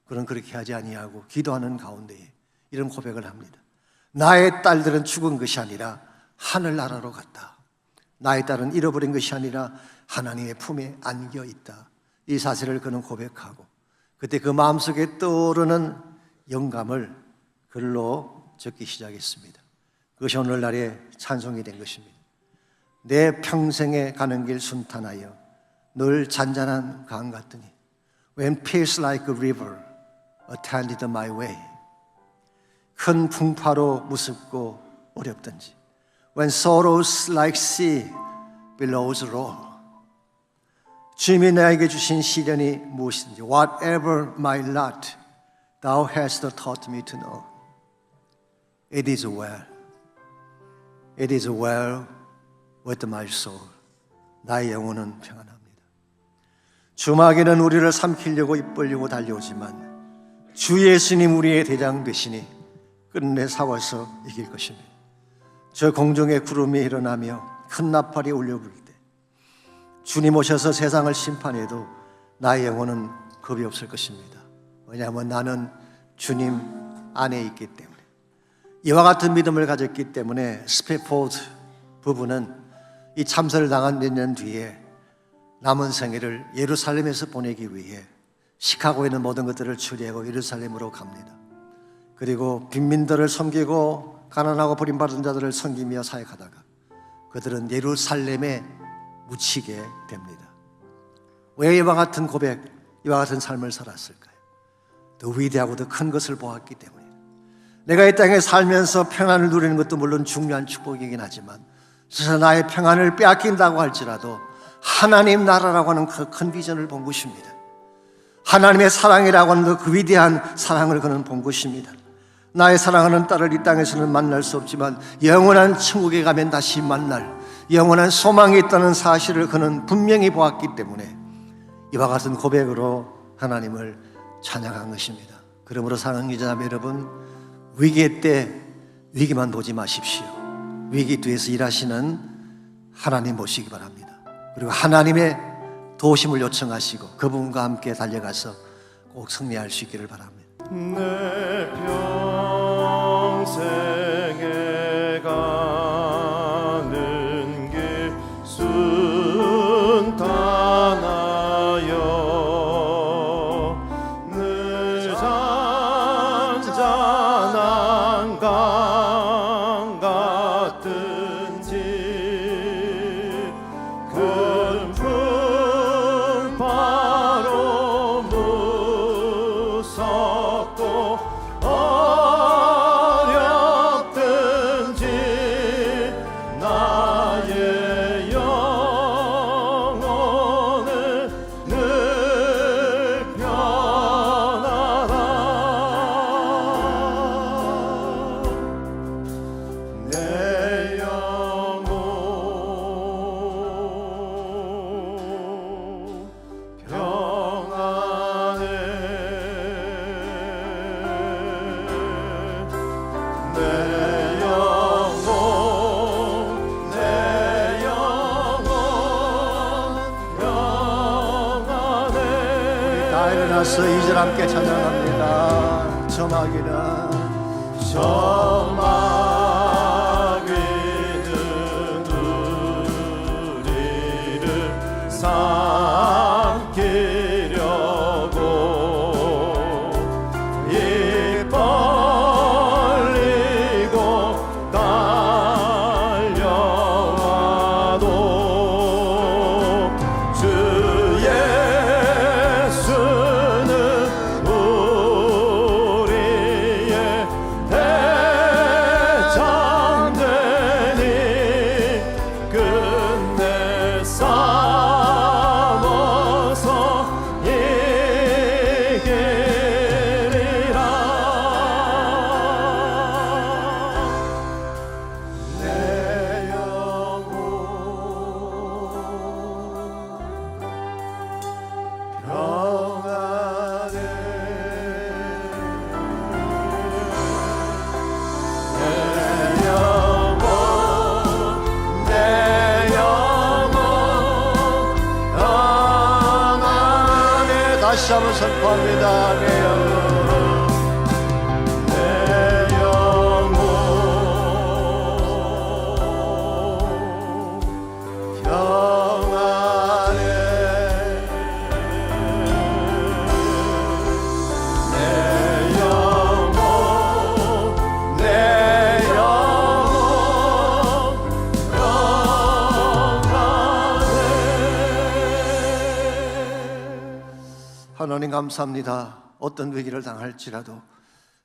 Speaker 4: 그는 그렇게 하지 아니하고 기도하는 가운데에 이런 고백을 합니다. 나의 딸들은 죽은 것이 아니라 하늘나라로 갔다. 나의 딸은 잃어버린 것이 아니라 하나님의 품에 안겨 있다. 이 사실을 그는 고백하고 그때 그 마음속에 떠오르는 영감을 글로 적기 시작했습니다. 그것이 오늘날의 찬송이 된 것입니다. 내 평생에 가는 길 순탄하여 늘 잔잔한 강 같으니 When peace like a river attended my way, 큰 풍파로 무섭고 어렵든지 When sorrows like sea billows roll, 주님이 나에게 주신 시련이 무엇이든지 Whatever my lot, thou hast taught me to know. It is well. It is well with my soul. 나의 영혼은 평안합니다. 주마귀는 우리를 삼키려고 입 벌리고 달려오지만 주 예수님 우리의 대장 되시니 끝내 싸워서 이길 것입니다. 저 공중의 구름이 일어나며 큰 나팔이 울려 부를 때 주님 오셔서 세상을 심판해도 나의 영혼은 겁이 없을 것입니다. 왜냐하면 나는 주님 안에 있기 때문에. 이와 같은 믿음을 가졌기 때문에 스페포드 부부는 이 참사를 당한 몇 년 뒤에 남은 생애를 예루살렘에서 보내기 위해 시카고에 있는 모든 것들을 처리하고 예루살렘으로 갑니다. 그리고 빈민들을 섬기고 가난하고 버림받은 자들을 섬기며 사역하다가 그들은 예루살렘에 묻히게 됩니다. 왜 이와 같은 고백, 이와 같은 삶을 살았을까요? 더 위대하고 더 큰 것을 보았기 때문에. 내가 이 땅에 살면서 평안을 누리는 것도 물론 중요한 축복이긴 하지만 스스로 나의 평안을 빼앗긴다고 할지라도 하나님 나라라고 하는 그 큰 비전을 본 것입니다. 하나님의 사랑이라고 하는 그 위대한 사랑을 그는 본 것입니다. 나의 사랑하는 딸을 이 땅에서는 만날 수 없지만 영원한 천국에 가면 다시 만날 영원한 소망이 있다는 사실을 그는 분명히 보았기 때문에 이와 같은 고백으로 하나님을 찬양한 것입니다. 그러므로 사랑하는 자매 여러분, 위기 때 위기만 보지 마십시오. 위기 뒤에서 일하시는 하나님 보시기 바랍니다. 그리고 하나님의 도우심을 요청하시고 그분과 함께 달려가서 꼭 승리할 수 있기를 바랍니다.
Speaker 3: 내 평생에 가는 길 순탄하여 늘 잔잔한 강 같은지 큰 풍파로 무섭고 어렵든지 나의 영혼을 늘 편하라. 내 영혼 평안해. 내 영혼 평안해.
Speaker 4: 다 일어나서 2절 함께 찬양합니다. 저마기는
Speaker 3: 저마귀는 우리를 삼키려고 입 벌리고 달려와도 주 예수는 우리의 대장되니 끝내 싸워서 이기리라. 내 영혼 평안해. 내 영혼 평안해.
Speaker 4: 다시 한번 선포합니다. 내 영혼
Speaker 3: 내 영혼 평안해. 내 영혼 평안해.
Speaker 4: 하나님 감사합니다. 어떤 위기를 당할지라도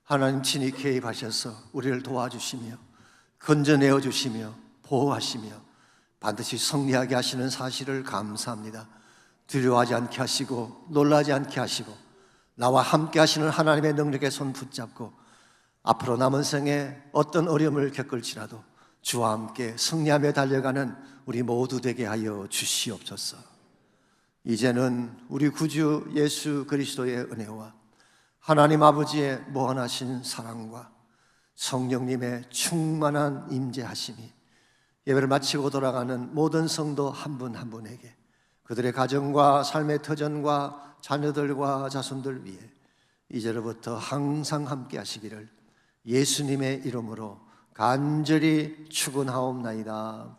Speaker 4: 하나님 친히 개입하셔서 우리를 도와주시며 건져내어 주시며 보호하시며 반드시 승리하게 하시는 사실을 감사합니다. 두려워하지 않게 하시고 놀라지 않게 하시고 나와 함께 하시는 하나님의 능력의 손 붙잡고 앞으로 남은 생에 어떤 어려움을 겪을지라도 주와 함께 승리하며 달려가는 우리 모두 되게 하여 주시옵소서. 이제는 우리 구주 예수 그리스도의 은혜와 하나님 아버지의 무한하신 사랑과 성령님의 충만한 임재하심이 예배를 마치고 돌아가는 모든 성도 한 분 한 분에게 그들의 가정과 삶의 터전과 자녀들과 자손들 위해 이제로부터 항상 함께 하시기를 예수님의 이름으로 간절히 축원하옵나이다.